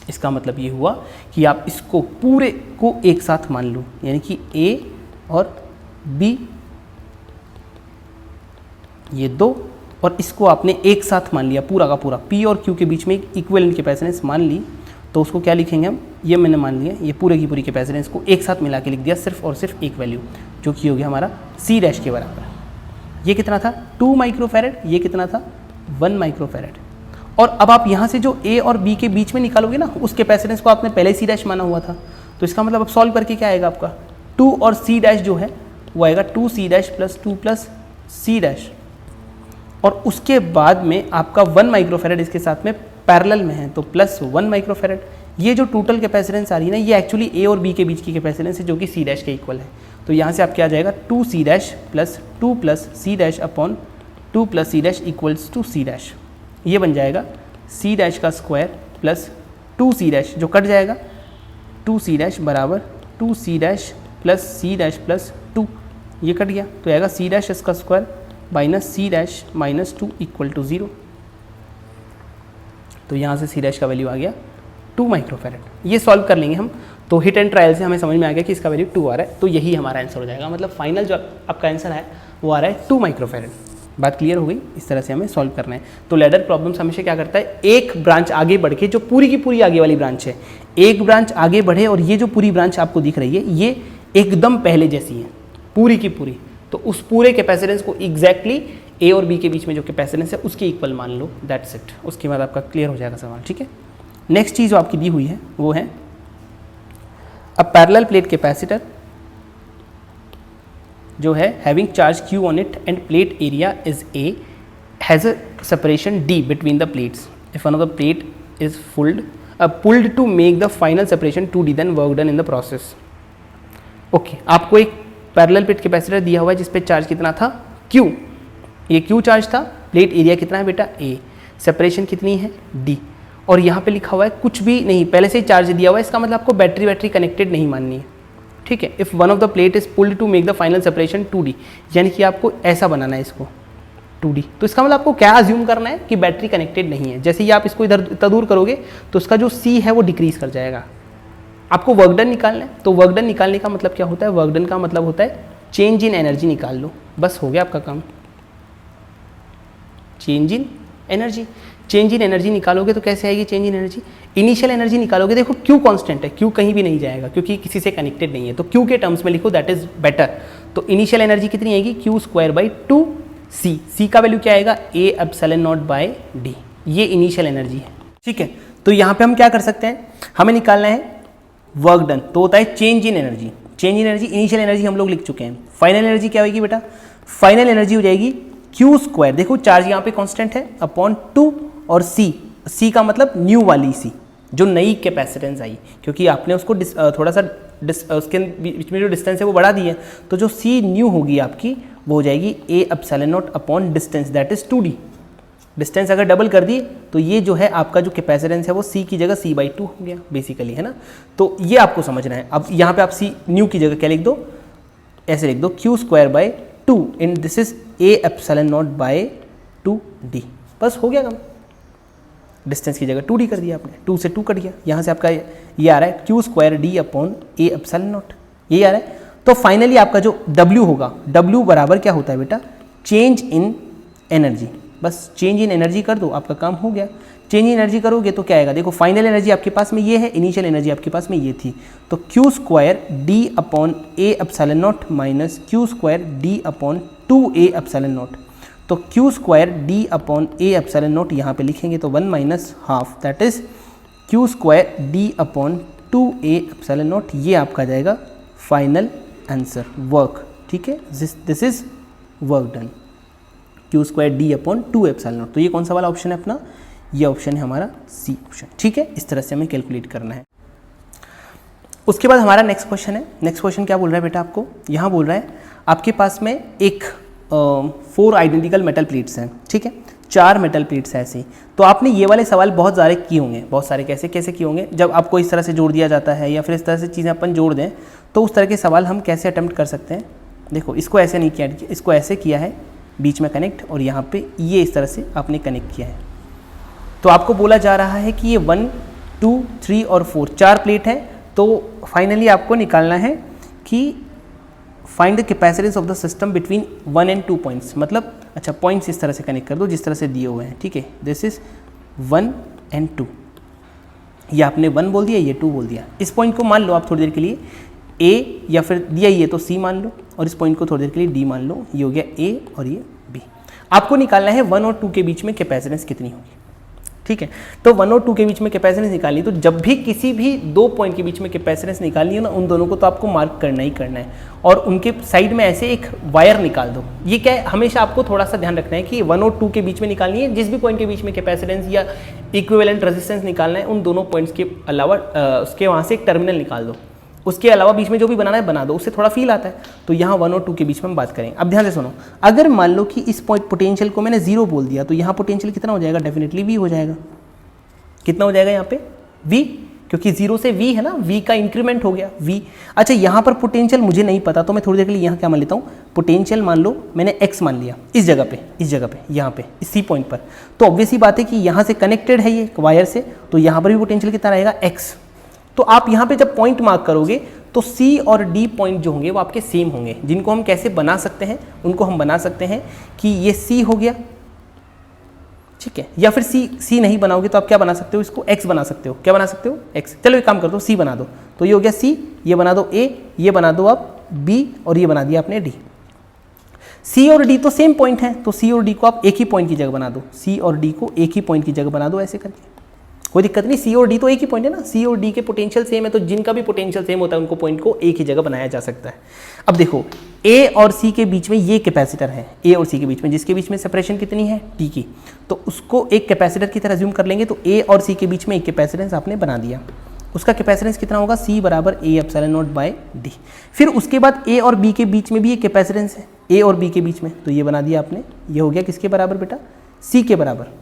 इसका मतलब ये हुआ कि आप इसको पूरे को एक साथ मान लो, यानी कि A और B ये 2, और इसको आपने एक साथ मान लिया पूरा का पूरा, P और Q के बीच में एक इक्विवेलेंट कैपेसिटेंस मान ली। तो उसको क्या लिखेंगे हम, ये मैंने मान लिया, ये पूरे की पूरी कैपेसिटेंस को एक साथ मिला के लिख दिया सिर्फ और सिर्फ एक वैल्यू, जो कि हो गया हमारा C डैश के बराबर। ये कितना था 2 माइक्रोफैरेड, ये कितना था 1 माइक्रोफैरेड। और अब आप यहाँ से जो A और B के बीच में निकालोगे ना, उस कैपेसिटेंस को आपने पहले C डैश माना हुआ था, तो इसका मतलब अब सॉल्व करके क्या आएगा आपका 2 और C डैश जो है वो आएगा 2C डैश प्लस 2 प्लस C डैश, और उसके बाद में आपका 1 माइक्रोफैरेड इसके साथ में पैरेलल में है, तो प्लस 1 माइक्रोफैरेड। ये जो टोटल कैपेसिटेंस आ रही है ना, ये एक्चुअली A और B के बीच की कैपेसिटेंस है जो कि C डैश के इक्वल है। तो यहाँ से आप क्या आ जाएगा 2C डैश प्लस 2 प्लस C डैश अपॉन 2 प्लस C dash equals to C dash. ये बन जाएगा C डैश का स्क्वायर प्लस 2C डैश, जो कट जाएगा 2C डैश बराबर 2C dash plus C dash plus 2, ये कट गया तो आएगा C डैश इसका square minus C dash minus 2 equal to 0। तो यहाँ से C डैश का वैल्यू आ गया 2 माइक्रोफैरेड। ये सॉल्व कर लेंगे हम, तो हिट एंड ट्रायल से हमें समझ में आ गया कि इसका वैल्यू 2 आ रहा है, तो यही हमारा आंसर हो जाएगा। मतलब फाइनल जो आपका आंसर है वो आ रहा है 2 माइक्रोफैरेड। बात क्लियर हो गई, इस तरह से हमें सॉल्व करना है। तो लैडर प्रॉब्लम्स हमेशा क्या करता है, एक ब्रांच आगे बढ़ के, जो पूरी की पूरी आगे वाली ब्रांच है, एक ब्रांच आगे बढ़े और ये जो पूरी ब्रांच आपको दिख रही है ये एकदम पहले जैसी है पूरी की पूरी, तो उस पूरे कैपेसिटेंस को एग्जैक्टली A और B के बीच में जो कैपेसिटेंस है उसके इक्वल मान लो, दैट्स इट। उसके बाद आपका क्लियर हो जाएगा सवाल, ठीक है। नेक्स्ट चीज़ जो आपकी दी हुई है वो है अ पैरेलल प्लेट कैपेसिटर जो है having charge Q on it and plate area is A has a separation D between the plates if one of the plate is pulled to make the final separation 2D then work done in the process. Okay, आपको एक parallel plate capacitor दिया हुआ है जिस पे charge कितना था Q, ये Q चार्ज था, प्लेट एरिया कितना है बेटा A, सेपरेशन कितनी है D, और यहाँ पे लिखा हुआ है कुछ भी नहीं, पहले से ही चार्ज दिया हुआ है, इसका मतलब आपको बैटरी कनेक्टेड नहीं माननी है, ठीक है। If one of the plate is pulled to make the final separation 2D, यानी कि आपको ऐसा बनाना है इसको 2D, तो इसका मतलब आपको क्या अज्यूम करना है कि बैटरी कनेक्टेड नहीं है। जैसे ही आप इसको इधर इतना दूर करोगे तो उसका जो C है वो डिक्रीज कर जाएगा। आपको वर्क डन निकालना है, तो वर्क डन निकालने का मतलब क्या होता है, वर्क डन का मतलब होता है चेंज इन एनर्जी निकाल लो, बस हो गया आपका काम। Change in energy, change in energy निकालोगे तो कैसे आएगी change in energy, initial energy निकालोगे, देखो Q कांस्टेंट है, Q कहीं भी नहीं जाएगा क्योंकि किसी से कनेक्टेड नहीं है, तो Q के टर्म्स में लिखो, दैट इज बेटर। तो इनिशियल एनर्जी कितनी आएगी Q² बाई 2C, C का वैल्यू क्या आएगा A epsilon nought by D, ये इनिशियल एनर्जी है, ठीक है। तो यहाँ पे हम क्या कर सकते हैं, हमें निकालना है वर्क डन, तो होता है change in energy. Change in energy, initial energy हम लोग लिख चुके हैं। फाइनल एनर्जी क्या होगी बेटा, फाइनल एनर्जी हो जाएगी क्यू स्क्वायर, देखो चार्ज यहाँ पे कांस्टेंट है, अपॉन 2 और सी का मतलब न्यू वाली सी, जो नई कैपेसिटेंस आई, क्योंकि आपने उसको थोड़ा सा उसके बीच में जो डिस्टेंस है वो बढ़ा दी है, तो जो सी न्यू होगी आपकी वो हो जाएगी ए epsilon not upon distance, that is 2d। Distance अगर डबल कर दी तो ये जो है आपका जो कैपेसिटेंस है वो सी की जगह c/2 हो गया बेसिकली, है ना। तो ये आपको समझना है। अब यहाँ पे आप सी न्यू की जगह क्या लिख दो, ऐसे लिख दो Q square by 2 in this is A epsilon nought by 2d, बस हो गया काम। डिस्टेंस की जगह 2d कर दिया आपने, 2 से 2 कट गया, यहाँ से आपका ये आ रहा है Q square D upon A epsilon not, यही आ रहा है। तो फाइनली आपका जो W होगा, W बराबर क्या होता है बेटा, चेंज इन एनर्जी, बस चेंज इन एनर्जी कर दो, आपका काम हो गया। चेंज इन एनर्जी करोगे तो क्या आएगा, देखो फाइनल एनर्जी आपके पास में ये है, इनिशियल एनर्जी आपके पास में ये थी, तो Q square D upon A epsilon naught minus Q square D upon 2a epsilon naught, तो Q square D upon A epsilon naught यहाँ पे लिखेंगे तो 1 minus half, that is Q square D upon 2a epsilon naught, ये आपका आ जाएगा final answer work, ठीक है। This is work done, Q square D upon 2 epsilon naught. तो ये कौन सा वाला ऑप्शन है अपना, ये ऑप्शन है हमारा सी ऑप्शन, ठीक है। इस तरह से हमें कैलकुलेट करना है। उसके बाद हमारा नेक्स्ट क्वेश्चन है। नेक्स्ट क्वेश्चन क्या बोल रहा है बेटा आपको, यहाँ बोल रहा है आपके पास में एक 4 आइडेंटिकल मेटल प्लेट्स हैं, ठीक है, 4 मेटल प्लेट्स हैं ऐसे ही। तो आपने ये वाले सवाल बहुत सारे किए होंगे, बहुत सारे कैसे कैसे किए होंगे, जब आपको इस तरह से जोड़ दिया जाता है या फिर इस तरह से चीज़ें अपन जोड़ दें, तो उस तरह के सवाल हम कैसे अटेम्प्ट कर सकते हैं। देखो इसको ऐसे नहीं किया, इसको ऐसे किया है, बीच में कनेक्ट, और यहाँ पे ये इस तरह से आपने कनेक्ट किया है। तो आपको बोला जा रहा है कि ये 1, 2, 3 और 4 4 प्लेट है। तो फाइनली आपको निकालना है कि find the capacitance of the system between 1 and 2 points, मतलब अच्छा पॉइंट्स इस तरह से कनेक्ट कर दो जिस तरह से दिए हुए हैं, ठीक है। दिस इज 1 and 2, ये आपने 1 बोल दिया, ये 2 बोल दिया। इस पॉइंट को मान लो आप थोड़ी देर के लिए ए, या फिर दिया ये तो सी मान लो, और इस पॉइंट को थोड़ी देर के लिए डी मान लो, ये हो गया ए और ये बी। आपको निकालना है 1 और 2 के बीच में कैपेसिटेंस कितनी होगी, ठीक है। तो 1 और 2 के बीच में कैपेसिटेंस निकालनी, तो जब भी किसी भी 2 पॉइंट के बीच में कैपेसिटेंस निकालनी है ना, उन दोनों को तो आपको मार्क करना ही करना है, और उनके साइड में ऐसे एक वायर निकाल दो। ये क्या है, हमेशा आपको थोड़ा सा ध्यान रखना है कि 1 और 2 के बीच में निकालनी है, जिस भी पॉइंट के बीच में कैपेसिटेंस या इक्विवेलेंट रेजिस्टेंस निकालना है, उन दोनों पॉइंट्स के अलावा उसके वहाँ से एक टर्मिनल निकाल दो, उसके अलावा बीच में जो भी बनाना है बना दो, उससे थोड़ा फील आता है। तो यहाँ 1 और 2 के बीच में हम बात करेंगे। अब ध्यान से सुनो, अगर मान लो कि इस पॉइंट पोटेंशियल को मैंने 0 बोल दिया, तो यहाँ पोटेंशियल कितना हो जाएगा, डेफिनेटली V हो जाएगा। कितना हो जाएगा यहाँ पे V, क्योंकि 0 से V है ना, V का इंक्रीमेंट हो गया V। अच्छा यहाँ पर पोटेंशियल मुझे नहीं पता, तो मैं थोड़ी देर के लिए यहाँ क्या मान लेता हूँ, पोटेंशियल मान लो मैंने x मान लिया इस जगह पे, यहाँ पे इस C पॉइंट पर। तो ऑब्वियस ही बात है कि यहाँ से कनेक्टेड है ये वायर से, तो यहाँ पर भी पोटेंशियल कितना रहेगा x। तो आप यहाँ पे जब पॉइंट मार्क करोगे तो C और D पॉइंट जो होंगे वो आपके सेम होंगे, जिनको हम कैसे बना सकते हैं, उनको हम बना सकते हैं कि ये C हो गया, ठीक है, या फिर C नहीं बनाओगे तो आप क्या बना सकते हो, इसको X बना सकते हो। क्या बना सकते हो, X। चलो एक काम कर दो, C बना दो, तो ये हो गया C, ये बना दो A, ये बना दो आप B, और ये बना दिया आपने D। C और D तो सेम पॉइंट है, तो C और D को आप एक ही पॉइंट की जगह बना दो, C और D को एक ही पॉइंट की जगह बना दो, ऐसे करके कोई दिक्कत नहीं। C और D तो एक ही पॉइंट है ना, C और D के पोटेंशियल सेम है, तो जिनका भी पोटेंशियल सेम होता है उनको पॉइंट को एक ही जगह बनाया जा सकता है। अब देखो A और C के बीच में ये कैपेसिटर है, A और C के बीच में, जिसके बीच में सेपरेशन कितनी है T की, तो उसको एक कैपेसिटर की तरह अज्यूम कर लेंगे। तो A और C के बीच में एक कैपेसिटेंस आपने बना दिया, उसका कैपेसिटेंस कितना होगा, C बराबर A epsilon nought by D। फिर उसके बाद A और B के बीच में भी एक कैपेसिटेंस है, A और B के बीच में, तो ये बना दिया आपने, ये हो गया किसके बराबर बेटा, C के बराबर।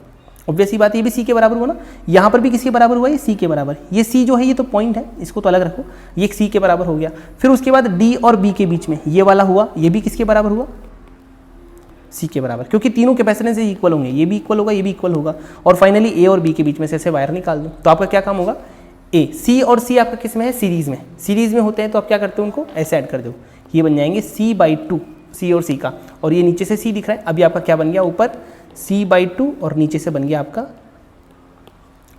ऑब्वियस ही बात, ये भी C के बराबर हुआ ना, यहाँ पर भी किसके बराबर हुआ, ये C के बराबर। ये C जो है ये तो पॉइंट है, इसको तो अलग रखो, ये C के बराबर हो गया। फिर उसके बाद D और B के बीच में ये वाला हुआ, ये भी किसके बराबर हुआ, C के बराबर, क्योंकि तीनों कैपेसिटेंस इक्वल होंगे, ये भी इक्वल होगा, ये भी इक्वल होगा। और फाइनली A और B के बीच में से ऐसे वायर निकाल दो, तो आपका क्या काम होगा, A C और C आपका किस में है, सीरीज में, सीरीज में होते हैं, तो आप क्या करते हो, उनको ऐसे ऐड कर दो, ये बन जाएंगे C/2, C और C का, और ये नीचे से C दिख रहा है। अभी आपका क्या बन गया, ऊपर C/2 और नीचे से बन गया आपका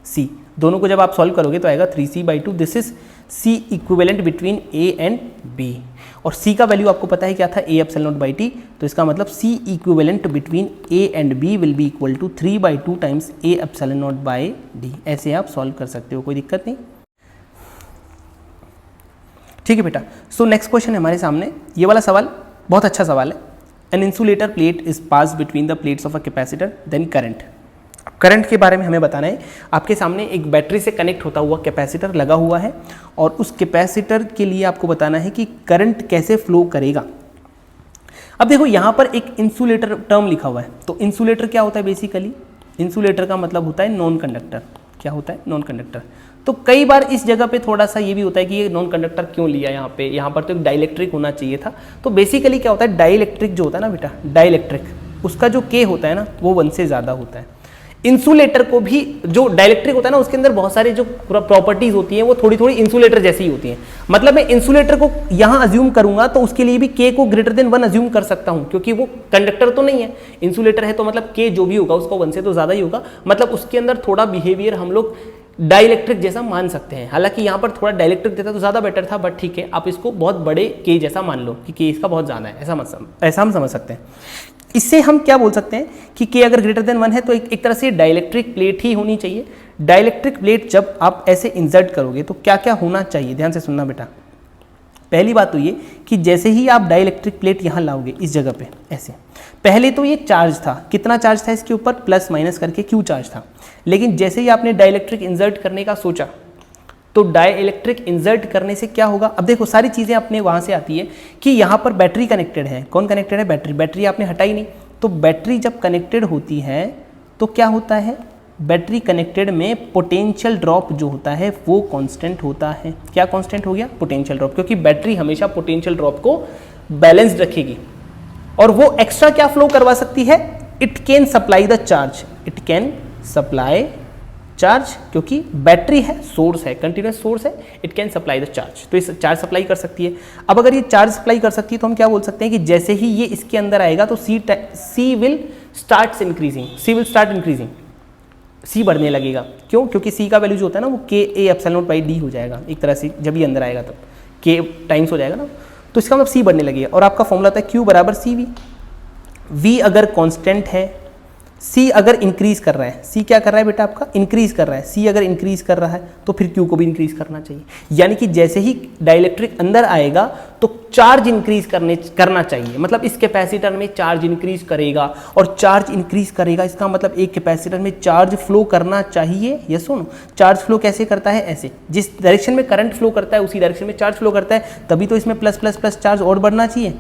सी, दोनों को जब आप सॉल्व करोगे तो आएगा 3c/2। This is C equivalent between A and B, और सी का वैल्यू आपको पता है क्या था, A epsilon nought by T, तो इसका मतलब C equivalent between A and B will be equal to 3/2 times A epsilon nought by D. ऐसे आप सॉल्व कर सकते हो, कोई दिक्कत नहीं। ठीक है बेटा, सो नेक्स्ट क्वेश्चन है हमारे सामने, ये वाला सवाल बहुत अच्छा सवाल है। An insulator plate is pass between the plates of a capacitor, then current. Current के बारे में हमें बताना है। आपके सामने एक बैटरी से कनेक्ट होता हुआ कैपेसिटर लगा हुआ है, और उस कैपेसिटर के लिए आपको बताना है कि करंट कैसे फ्लो करेगा। अब देखो यहाँ पर एक इंसुलेटर टर्म लिखा हुआ है, तो इंसुलेटर क्या होता है बेसिकली, इंसुलेटर का मतलब होता है नॉन कंडक्टर। क्या होता है, नॉन कंडक्टर। तो कई बार इस जगह पे थोड़ा सा ये भी होता है कि ये नॉन कंडक्टर क्यों लिया यहाँ पर तो एक डाइलेक्ट्रिक होना चाहिए था। तो बेसिकली क्या होता है, डाइलेक्ट्रिक जो होता है ना बेटा, डाइलेक्ट्रिक, उसका जो के होता है ना वो 1 से ज़्यादा होता है। इंसुलेटर को भी, जो डाइलेक्ट्रिक होता है ना उसके अंदर बहुत सारी जो प्रॉपर्टीज होती हैं वो थोड़ी थोड़ी इंसुलेटर जैसी ही होती हैं। मतलब मैं इंसुलेटर को यहाँ अज्यूम करूंगा तो उसके लिए भी के को ग्रेटर देन 1 अज्यूम कर सकता हूँ, क्योंकि वो कंडक्टर तो नहीं है, इंसुलेटर है, तो मतलब के जो भी होगा उसका 1 से तो ज़्यादा ही होगा। मतलब उसके अंदर थोड़ा बिहेवियर हम लोग डाइलेक्ट्रिक जैसा मान सकते हैं। हालांकि यहाँ पर थोड़ा डाइलेक्ट्रिक देता तो ज़्यादा बेटर था, बट ठीक है, आप इसको बहुत बड़े के जैसा मान लो कि के इसका बहुत ज़्यादा है, ऐसा हम समझ सकते हैं। इससे हम क्या बोल सकते हैं कि के अगर ग्रेटर देन 1 है तो एक तरह से डाइलेक्ट्रिक प्लेट ही होनी चाहिए। डाइलेक्ट्रिक प्लेट जब आप ऐसे इंसर्ट करोगे तो क्या क्या होना चाहिए, ध्यान से सुनना बेटा। पहली बात तो ये कि जैसे ही आप डाइलेक्ट्रिक प्लेट यहाँ लाओगे इस जगह पे ऐसे, पहले तो ये चार्ज था, कितना चार्ज था इसके ऊपर, प्लस माइनस करके क्यू चार्ज था। लेकिन जैसे ही आपने डाइलेक्ट्रिक इंसर्ट करने का सोचा तो डाइलेक्ट्रिक इंसर्ट करने से क्या होगा, अब देखो सारी चीज़ें अपने वहाँ से आती है कि यहाँ पर बैटरी कनेक्टेड है। कौन कनेक्टेड है, बैटरी। बैटरी आपने हटाई नहीं, तो बैटरी जब कनेक्टेड होती है तो क्या होता है, बैटरी कनेक्टेड में पोटेंशियल ड्रॉप जो होता है वो कांस्टेंट होता है। क्या कांस्टेंट हो गया, पोटेंशियल ड्रॉप, क्योंकि बैटरी हमेशा पोटेंशियल ड्रॉप को बैलेंस रखेगी। और वो एक्स्ट्रा क्या फ्लो करवा सकती है, it can supply the charge, it can supply charge, क्योंकि बैटरी है, सोर्स है, कंटिन्यूस सोर्स है, it can supply the charge, तो इस चार्ज सप्लाई कर सकती है। अब अगर ये चार्ज सप्लाई कर सकती है तो हम क्या बोल सकते हैं कि जैसे ही ये इसके अंदर आएगा तो C will start increasing, C will start increasing, C बढ़ने लगेगा। क्यों, क्योंकि सी का वैल्यू जो होता है ना वो के ए एप्सिलॉन नॉट बाई डी हो जाएगा एक तरह से, जब ये अंदर आएगा तब के टाइम्स हो जाएगा ना, तो इसका मतलब सी बढ़ने लगेगा। और आपका फॉर्मूला था क्यू बराबर सी वी। वी अगर कांस्टेंट है, सी अगर इंक्रीज कर रहा है, सी क्या कर रहा है बेटा आपका, इंक्रीज कर रहा है, सी अगर इंक्रीज कर रहा है तो फिर क्यू को भी इंक्रीज करना चाहिए। यानी कि जैसे ही डाइलेक्ट्रिक अंदर आएगा तो चार्ज इंक्रीज करना चाहिए, मतलब इस कैपेसिटर में चार्ज इंक्रीज करेगा, और चार्ज इंक्रीज करेगा इसका मतलब एक कैपेसिटर में चार्ज फ्लो करना चाहिए। ये सुनो, चार्ज फ्लो कैसे करता है, ऐसे, जिस डायरेक्शन में करंट फ्लो करता है उसी डायरेक्शन में चार्ज फ्लो करता है, तभी तो इसमें प्लस प्लस प्लस चार्ज और बढ़ना चाहिए।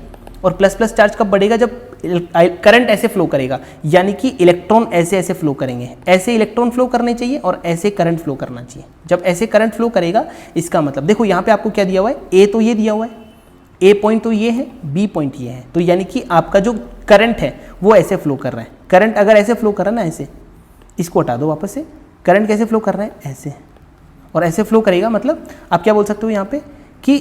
और प्लस प्लस चार्ज कब बढ़ेगा, जब करंट ऐसे फ्लो करेगा, यानी कि इलेक्ट्रॉन ऐसे ऐसे फ्लो करेंगे, ऐसे इलेक्ट्रॉन फ्लो करने चाहिए और ऐसे करंट फ्लो करना चाहिए। जब ऐसे करंट फ्लो करेगा इसका मतलब, देखो यहाँ पे आपको क्या दिया हुआ है, ए तो ये दिया हुआ है, ए पॉइंट तो ये है, बी पॉइंट ये है, तो यानी कि आपका जो करंट है वो ऐसे फ्लो कर रहा है। करंट अगर ऐसे फ्लो कर रहा है ना, ऐसे, इसको हटा दो वापस से, करंट कैसे फ्लो कर रहा है, ऐसे, और ऐसे फ्लो करेगा, मतलब आप क्या बोल सकते हो यहाँ पे कि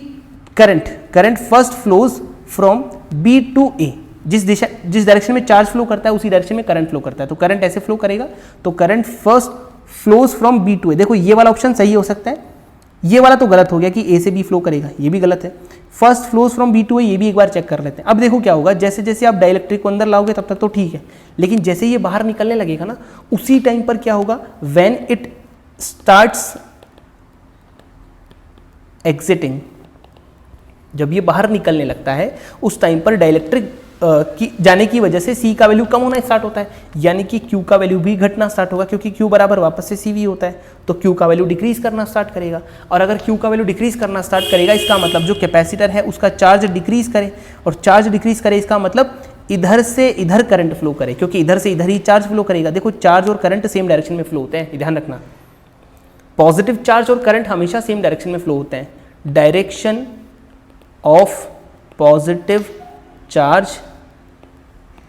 current first flows from B to A, जिस डायरेक्शन में चार्ज फ्लो करता है उसी डायरेक्शन में करंट फ्लो करता है, तो करंट ऐसे फ्लो करेगा, तो current first flows from B to A. देखो ये वाला ऑप्शन सही हो सकता है, ये वाला तो गलत हो गया कि ए से बी फ्लो करेगा, ये भी गलत है। First flows from B to A, ये भी एक बार चेक कर लेते हैं। अब देखो क्या होगा, जैसे जैसे आप डाइलेक्ट्रिक को अंदर लाओगे तब तक तो ठीक है, लेकिन जैसे ये बाहर निकलने लगेगा ना, उसी टाइम पर क्या होगा, व्हेन इट स्टार्ट्स एग्जिटिंग, जब ये बाहर निकलने लगता है उस टाइम पर डाइलेक्ट्रिक की जाने की वजह से सी का वैल्यू कम होना स्टार्ट होता है, यानी कि क्यू का वैल्यू भी घटना स्टार्ट होगा, क्योंकि क्यू बराबर वापस से सी वी होता है, तो क्यू का वैल्यू डिक्रीज करना स्टार्ट करेगा। और अगर क्यू का वैल्यू डिक्रीज करना स्टार्ट करेगा, इसका मतलब जो कैपेसिटर है उसका चार्ज डिक्रीज करे, और चार्ज डिक्रीज करे इसका मतलब इधर से इधर करंट फ्लो करे, क्योंकि इधर से इधर ही चार्ज फ्लो करेगा। देखो चार्ज और करंट सेम डायरेक्शन में फ्लो होते हैं, ध्यान रखना, पॉजिटिव चार्ज और करंट हमेशा सेम डायरेक्शन में फ्लो होते हैं। डायरेक्शन ऑफ पॉजिटिव चार्ज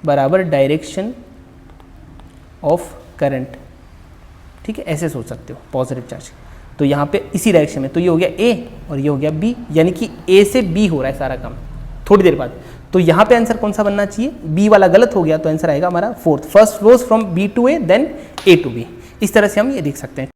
बराबर डायरेक्शन ऑफ करंट, ठीक है, ऐसे सोच सकते हो पॉजिटिव चार्ज। तो यहाँ पे इसी डायरेक्शन में, तो ये हो गया ए और ये हो गया बी, यानी कि ए से बी हो रहा है सारा काम थोड़ी देर बाद। तो यहाँ पे आंसर कौन सा बनना चाहिए, बी वाला गलत हो गया, तो आंसर आएगा हमारा fourth, first flows from B to A then A to B. इस तरह से हम ये देख सकते हैं।